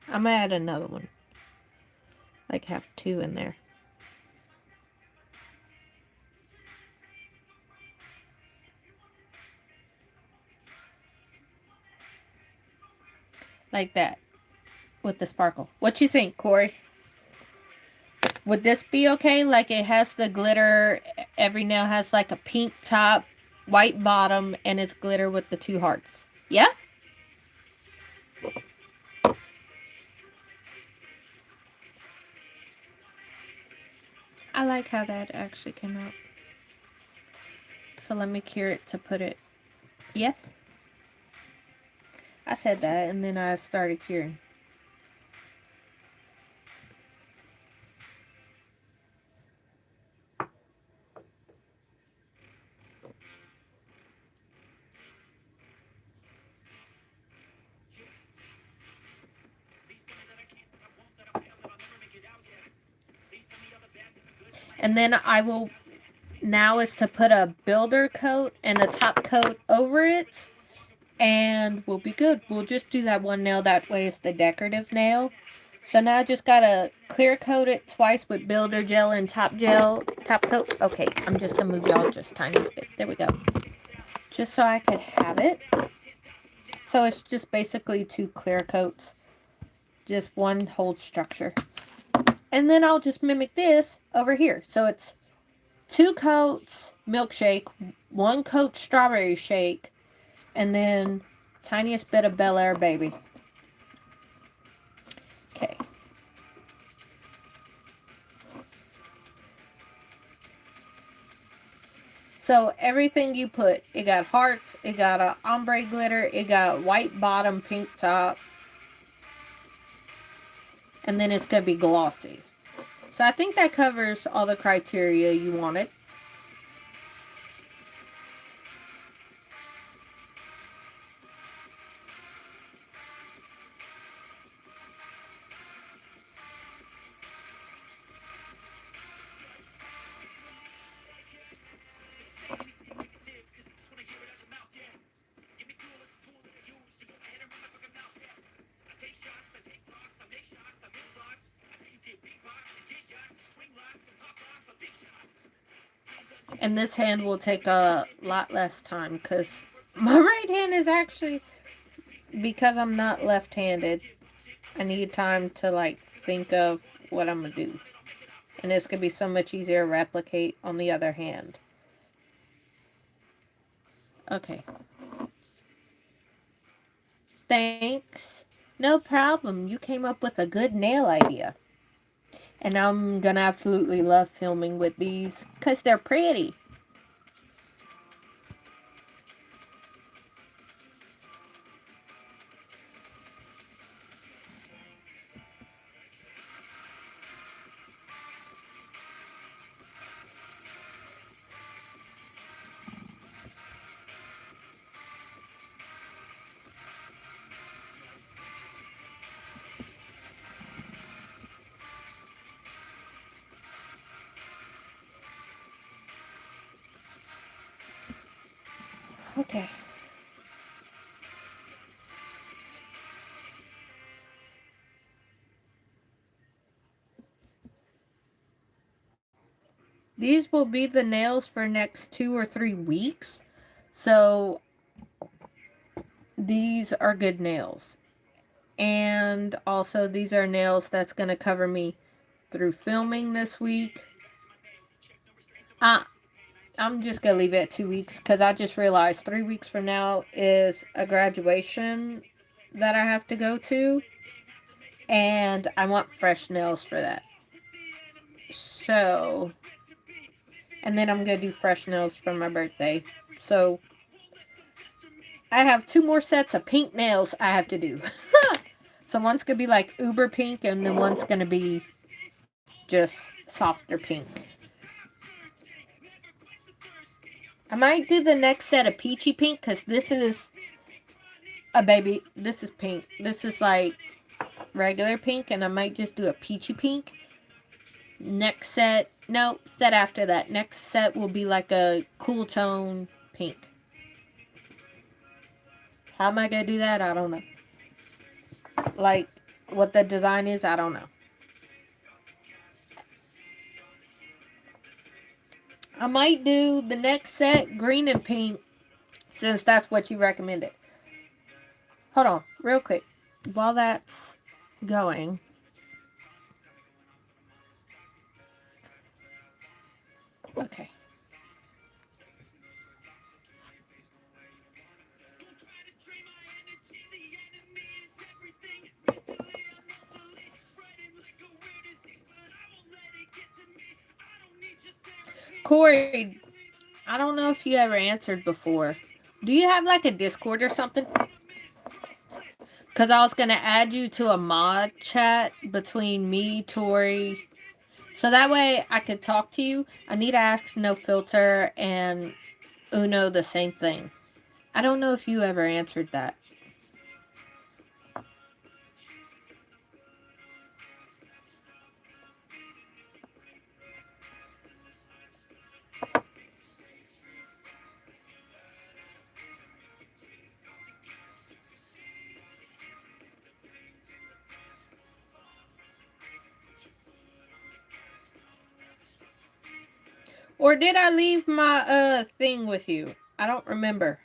Speaker 1: I'm going to add another one. Like have 2 in there. Like that. With the sparkle. What you think, Corey? Would this be okay? Like it has the glitter. Every nail has like a pink top, white bottom, and it's glitter with the 2 hearts. Yeah? I like how that actually came out. So let me cure it to put it. Yeah? I said that and then I started curing. And then I will, now is to put a builder coat and a top coat over it. And we'll be good. We'll just do that one nail. That way it's the decorative nail. So now I just gotta clear coat it twice with builder gel and top coat. Okay, I'm just gonna move y'all just tiniest bit. There we go. Just so I could have it. So it's just basically 2 clear coats. Just one whole structure. And then I'll just mimic this over here. So it's 2 coats milkshake, 1 coat strawberry shake, and then tiniest bit of Bel Air baby. Okay. So everything you put, it got hearts, it got a ombre glitter, it got white bottom, pink top, and then it's going to be glossy. So I think that covers all the criteria you wanted. And this hand will take a lot less time because my right hand is actually, because I'm not left-handed, I need time to like think of what I'm going to do. And it's going to be so much easier to replicate on the other hand. Okay. Thanks. No problem. You came up with a good nail idea. And I'm going to absolutely love filming with these because they're pretty. Okay. These will be the nails for next 2 or 3 weeks. So these are good nails. And also these are nails that's going to cover me through filming this week. I'm just going to leave it at 2 weeks because I just realized 3 weeks from now is a graduation that I have to go to. And I want fresh nails for that. So, and then I'm going to do fresh nails for my birthday. So, I have 2 more sets of pink nails I have to do. So, one's going to be like uber pink, and then one's going to be just softer pink. I might do the next set of peachy pink, because this is a baby. This is pink. This is like regular pink, and I might just do a peachy pink. Next set, no, set after that. Next set will be like a cool tone pink. How am I going to do that? I don't know. Like, what the design is, I don't know. I might do the next set green and pink, since that's what you recommended. Hold on, real quick. While that's going, okay. Corey, I don't know if you ever answered before. Do you have like a Discord or something? Because I was going to add you to a mod chat between me, Tori. So that way I could talk to you. I need to ask No Filter and Uno the same thing. I don't know if you ever answered that. Or did I leave my thing with you? I don't remember.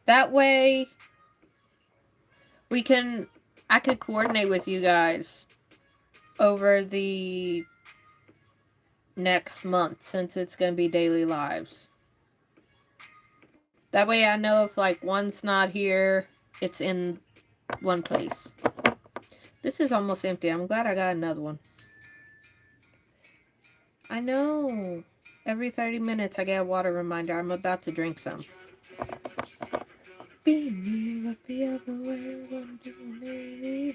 Speaker 1: That way I could coordinate with you guys over the next month, since it's going to be daily lives. That way I know if like one's not here, it's in one place. This is almost empty. I'm glad I got another one. I know. Every 30 minutes I get a water reminder. I'm about to drink some. Be me, look the other way.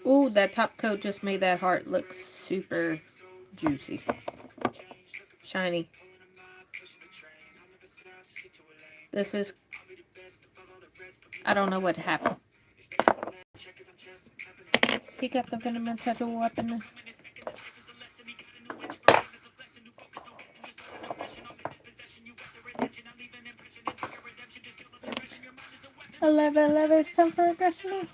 Speaker 1: Ooh, that top coat just made that heart look super juicy. Shiny. This is... I don't know what happened. He got the venom and such a weapon. Eleven, it's time for aggression.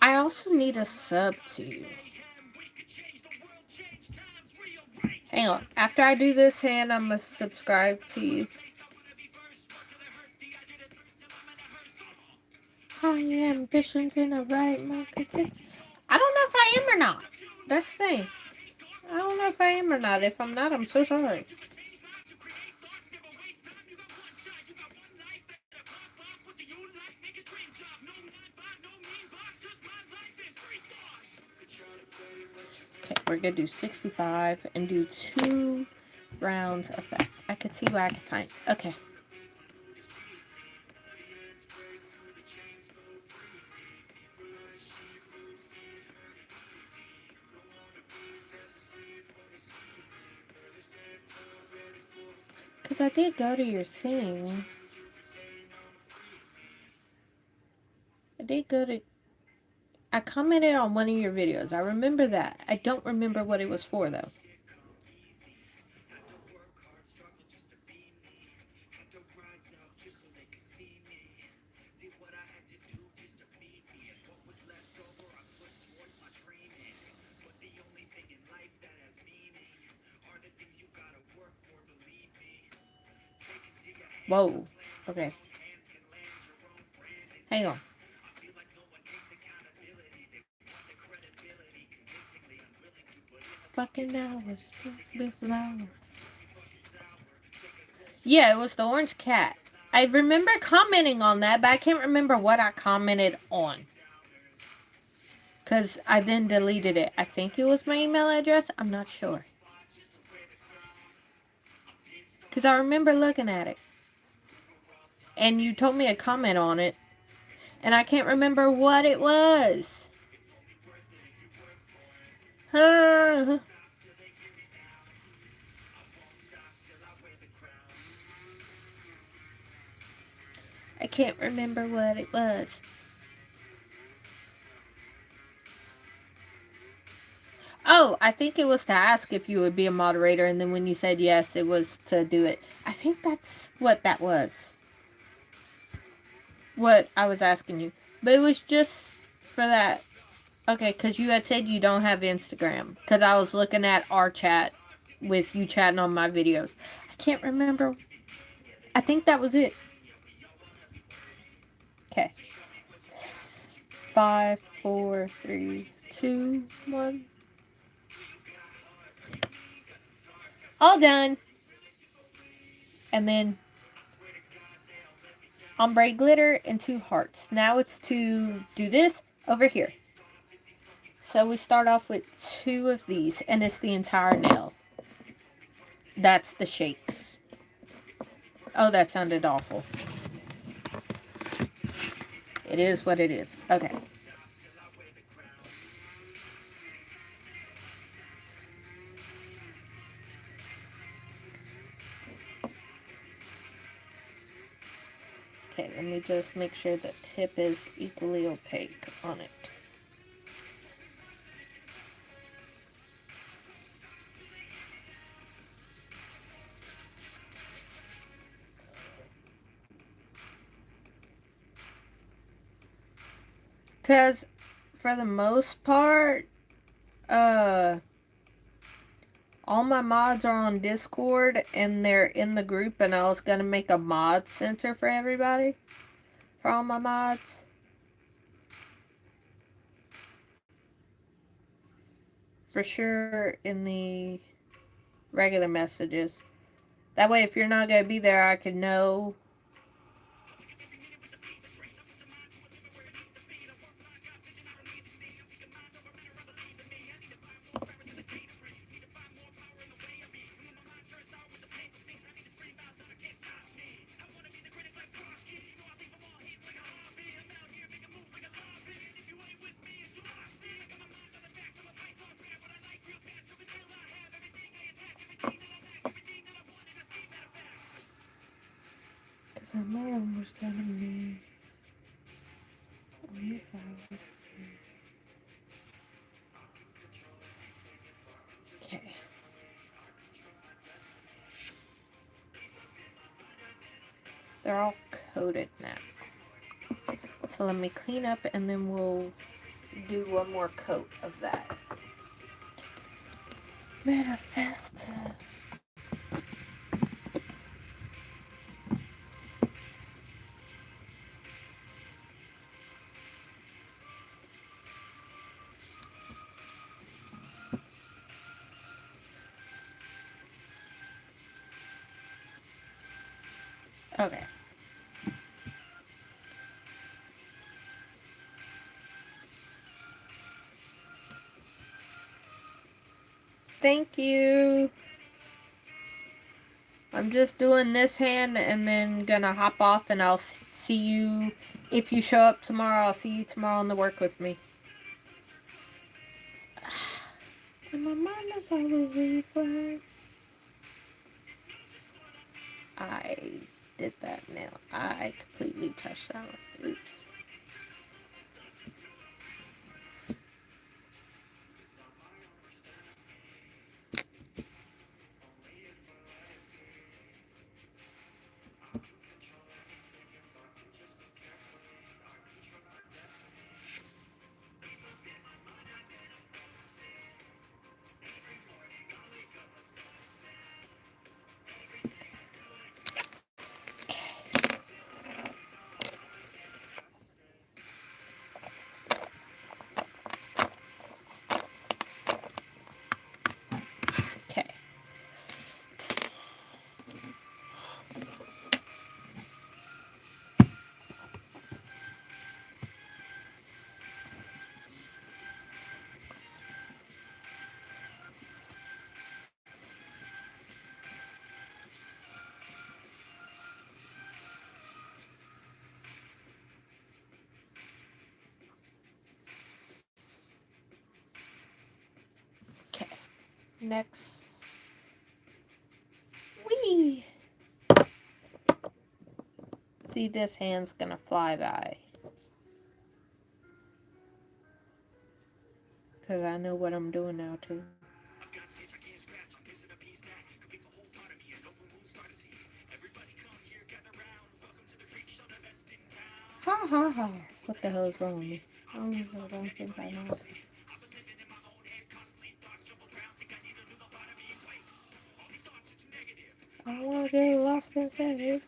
Speaker 1: I also need a sub to you. Hang on. After I do this hand, I'm going to subscribe to you. High ambitions in a right market. I don't know if I am or not. That's the thing. I don't know if I am or not. If I'm not, I'm so sorry. Okay, we're going to do 65 and do 2 rounds of that. I could see what I could find. Okay. Because I did go to your thing. I commented on one of your videos. I remember that. I don't remember what it was for, though. Whoa. Okay. Hang on. Fucking hours. Yeah, it was the orange cat. I remember commenting on that, but I can't remember what I commented on. Because I then deleted it. I think it was my email address. I'm not sure. Because I remember looking at it. And you told me a comment on it. And I can't remember what it was. I can't remember what it was. Oh, I think it was to ask if you would be a moderator, and then when you said yes, it was to do it. I think that's what that was. What I was asking you. But it was just for that. Okay, because you had said you don't have Instagram. Because I was looking at our chat with you chatting on my videos. I can't remember. I think that was it. Okay. 5, 4, 3, 2, 1. All done. And then ombre glitter and 2 hearts. Now it's to do this over here. So we start off with 2 of these, and it's the entire nail. That's the shakes. Oh, that sounded awful. It is what it is. Okay. Okay, let me just make sure the tip is equally opaque on it. Because for the most part, all my mods are on Discord and they're in the group, and I was going to make a mod center for everybody. For all my mods. For sure in the regular messages. That way if you're not going to be there, I can know. Because I know what's going to be. Okay. They're all coated now. So let me clean up and then we'll do one more coat of that. Manifest. Okay. Thank you. I'm just doing this hand and then gonna hop off, and I'll see you. If you show up tomorrow, I'll see you tomorrow on the work with me. And my mind is all over the place. I did that nail. I completely touched that one. Oops. Next. Whee! See, this hand's gonna fly by. Because I know what I'm doing now, too. Ha ha ha. What the hell is wrong with me? I don't think I know. I don't want to get lost inside it.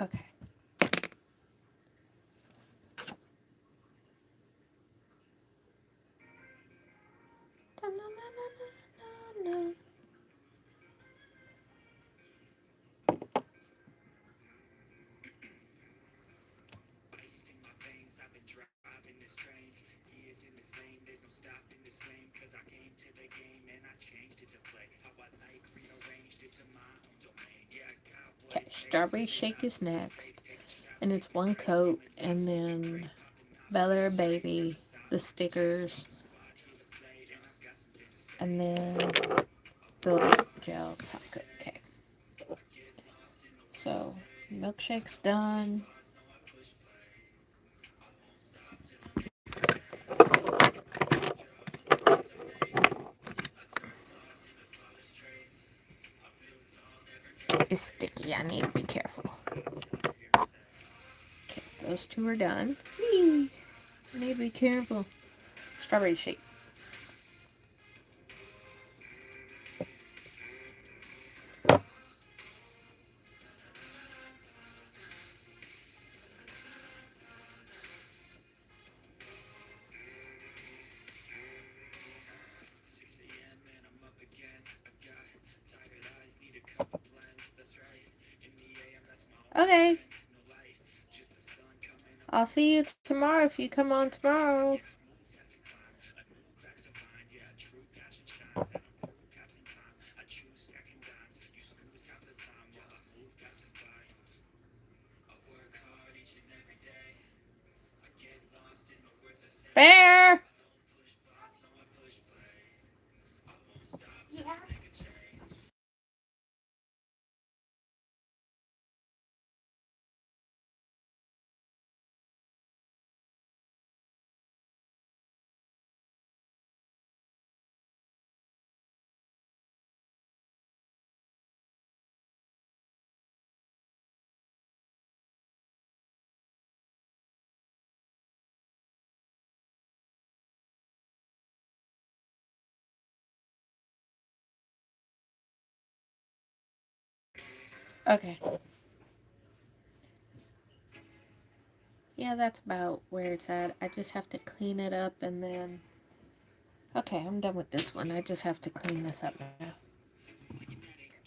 Speaker 1: Okay. Okay, Strawberry Shake is next. And it's one coat, and then Bel Air Baby, the stickers, and then the gel top coat. Okay. So, milkshake's done. It's sticky. I need to be careful. Okay, those two are done. Whee! I need to be careful. Strawberry Shake. Okay. I'll see you tomorrow if you come on tomorrow. Bear! Okay. Yeah, that's about where it's at. I just have to clean it up and then... Okay, I'm done with this one. I just have to clean this up now.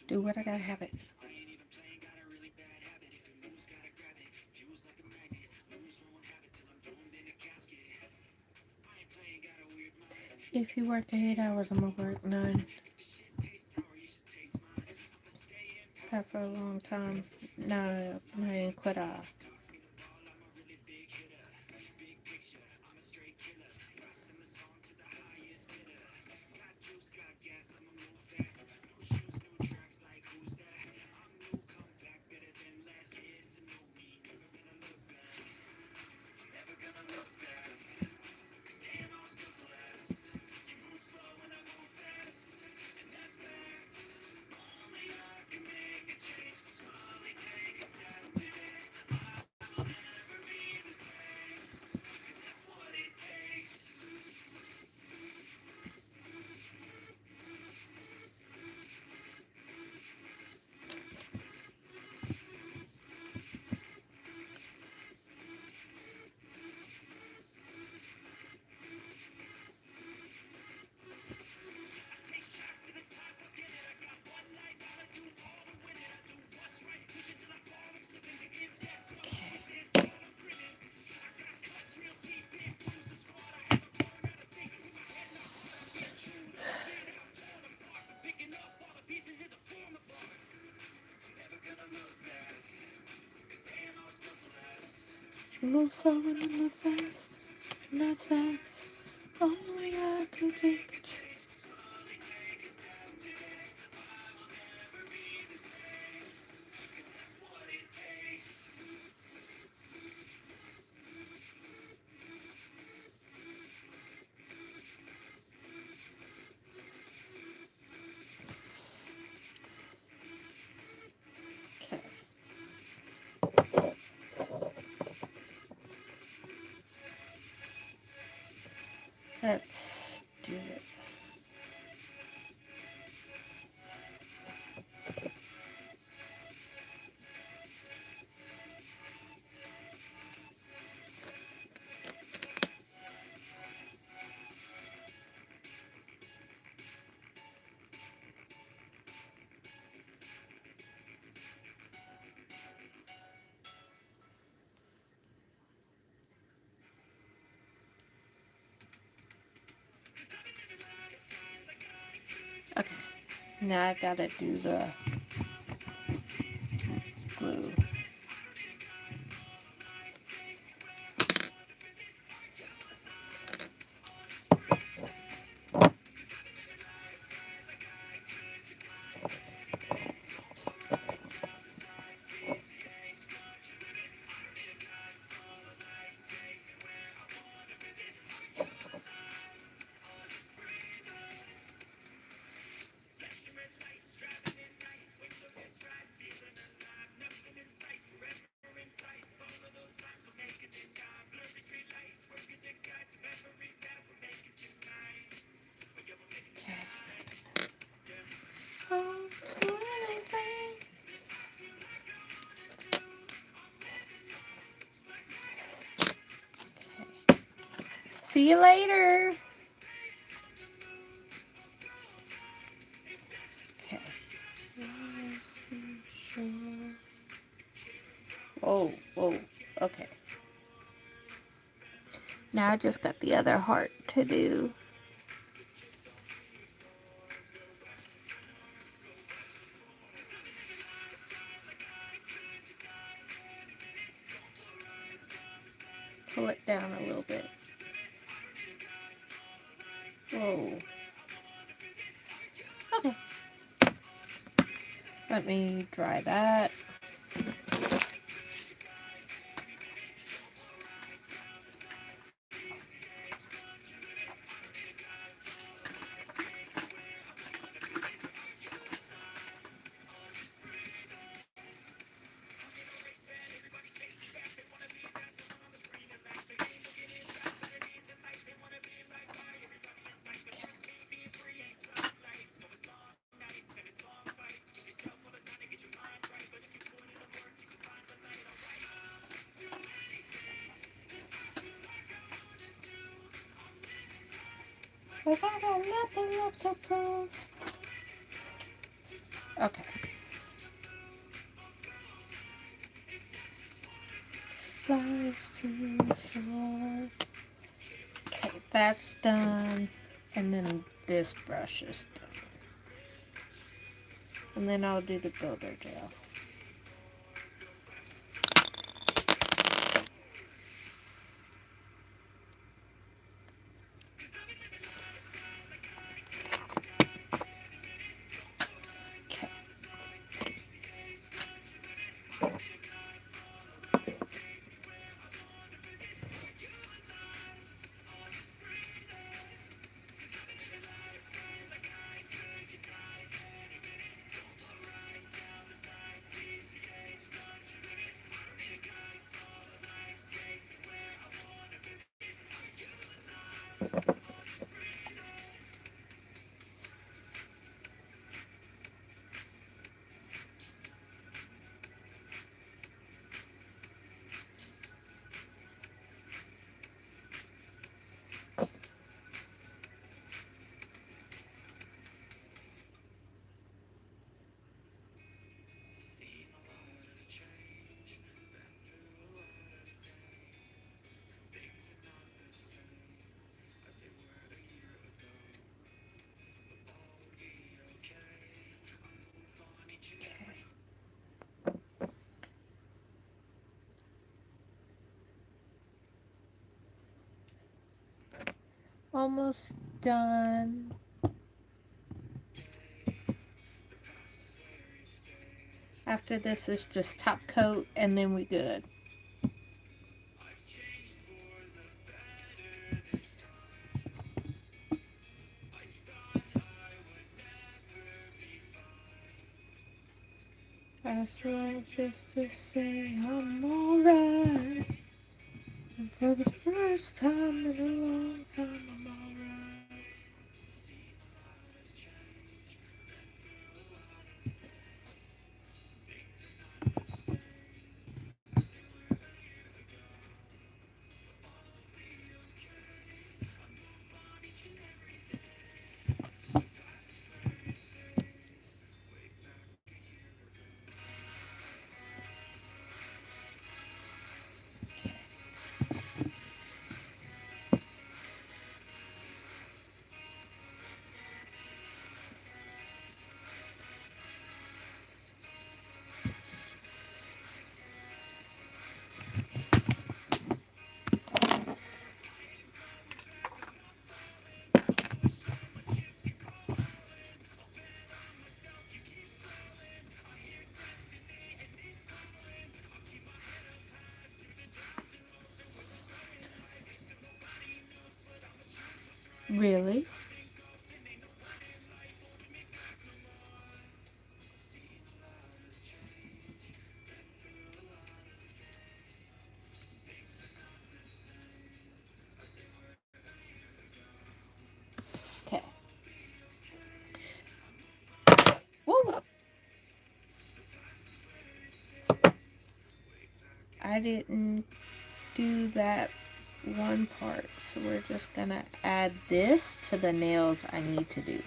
Speaker 1: Do what I gotta have it. If you work 8 hours, I'm gonna work 9. That for a long time. No, I ain't quit off. Move slow and move fast. That's facts. Only I can take it. Okay. Let's do it. Okay. Now I gotta do the glue. See you later. Okay. Whoa, whoa. Okay. Now I just got the other heart to do. Pull it down a little bit. Whoa. Okay. Let me dry that. 'Cause I got nothing left to prove. Okay. Life's too short. Okay, that's done. And then this brush is done. And then I'll do the builder gel. Okay. Almost done. After this is just top coat and then we good. That's right, just to say I'm alright. And for the first time in a long time, I'm alright. Really? Okay. Woo! I didn't do that one part, so we're just gonna add this to the nails I need to do.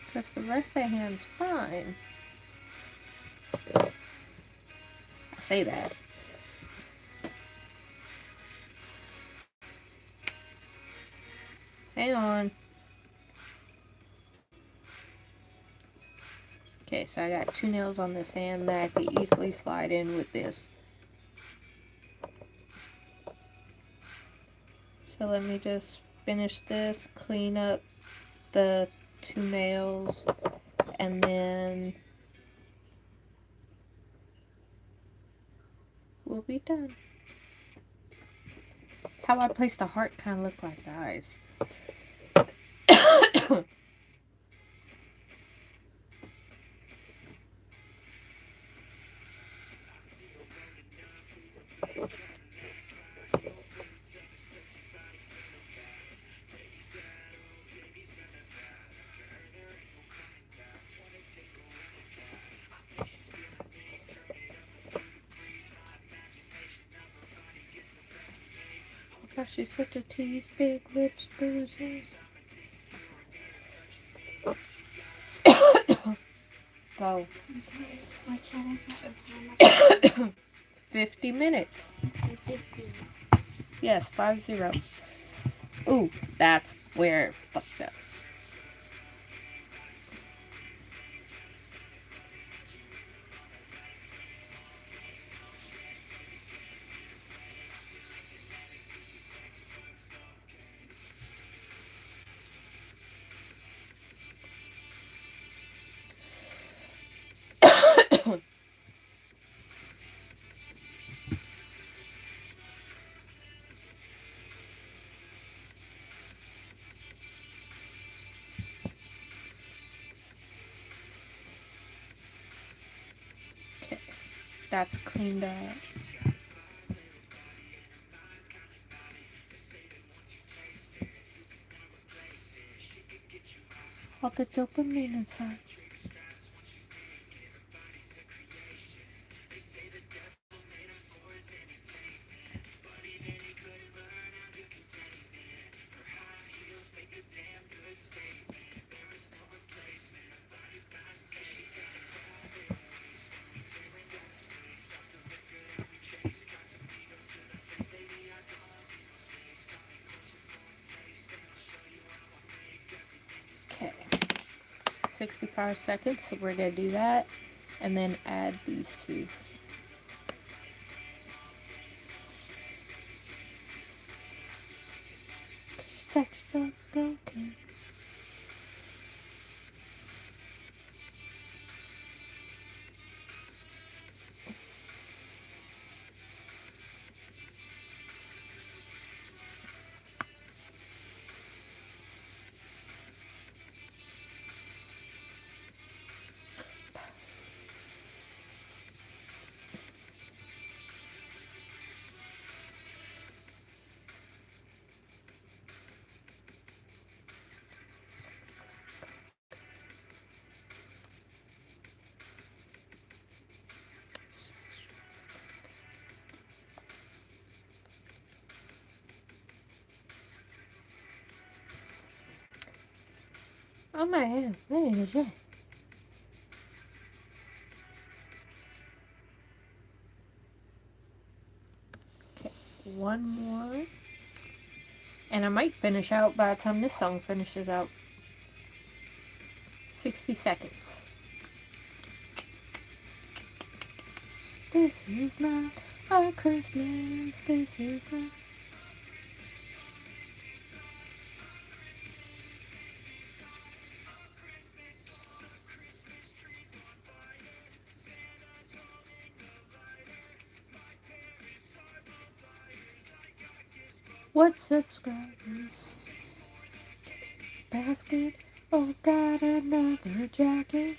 Speaker 1: Because the rest of the hand's fine. I say that. Hang on. Okay, so I got 2 nails on this hand that I could easily slide in with this. So let me just finish this, clean up the 2 nails, and then we'll be done. How I place the heart kind of look like the eyes. Brushes, such a tease, big lips, bruises. Go.
Speaker 2: Okay, what should I say?
Speaker 1: 50 minutes.
Speaker 2: 50.
Speaker 1: Yes, 50. Ooh, that's where it fucked up. Okay, that's cleaned up. All the dopamine inside. Okay, 65 seconds, so we're gonna do that and then add these two. Sex, drugs, cocaine. Oh my god, what is that? Okay, one more. And I might finish out by the time this song finishes out. 60 seconds. This is not our Christmas. This is not. What subscribers? Basket. Oh, got another jacket.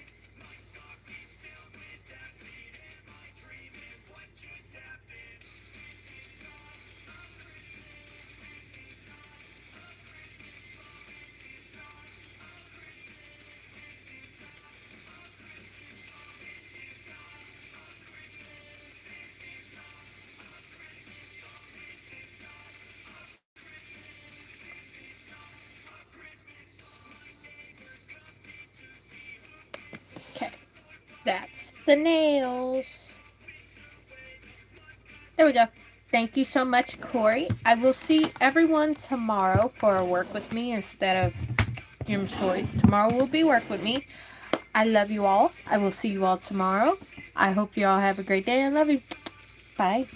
Speaker 1: Okay, that's the nails. There we go. Thank you so much, Corey. I will see everyone tomorrow for a work with me instead of Jim's choice. Tomorrow will be work with me. I love you all. I will see you all tomorrow. I hope you all have a great day. I love you. Bye.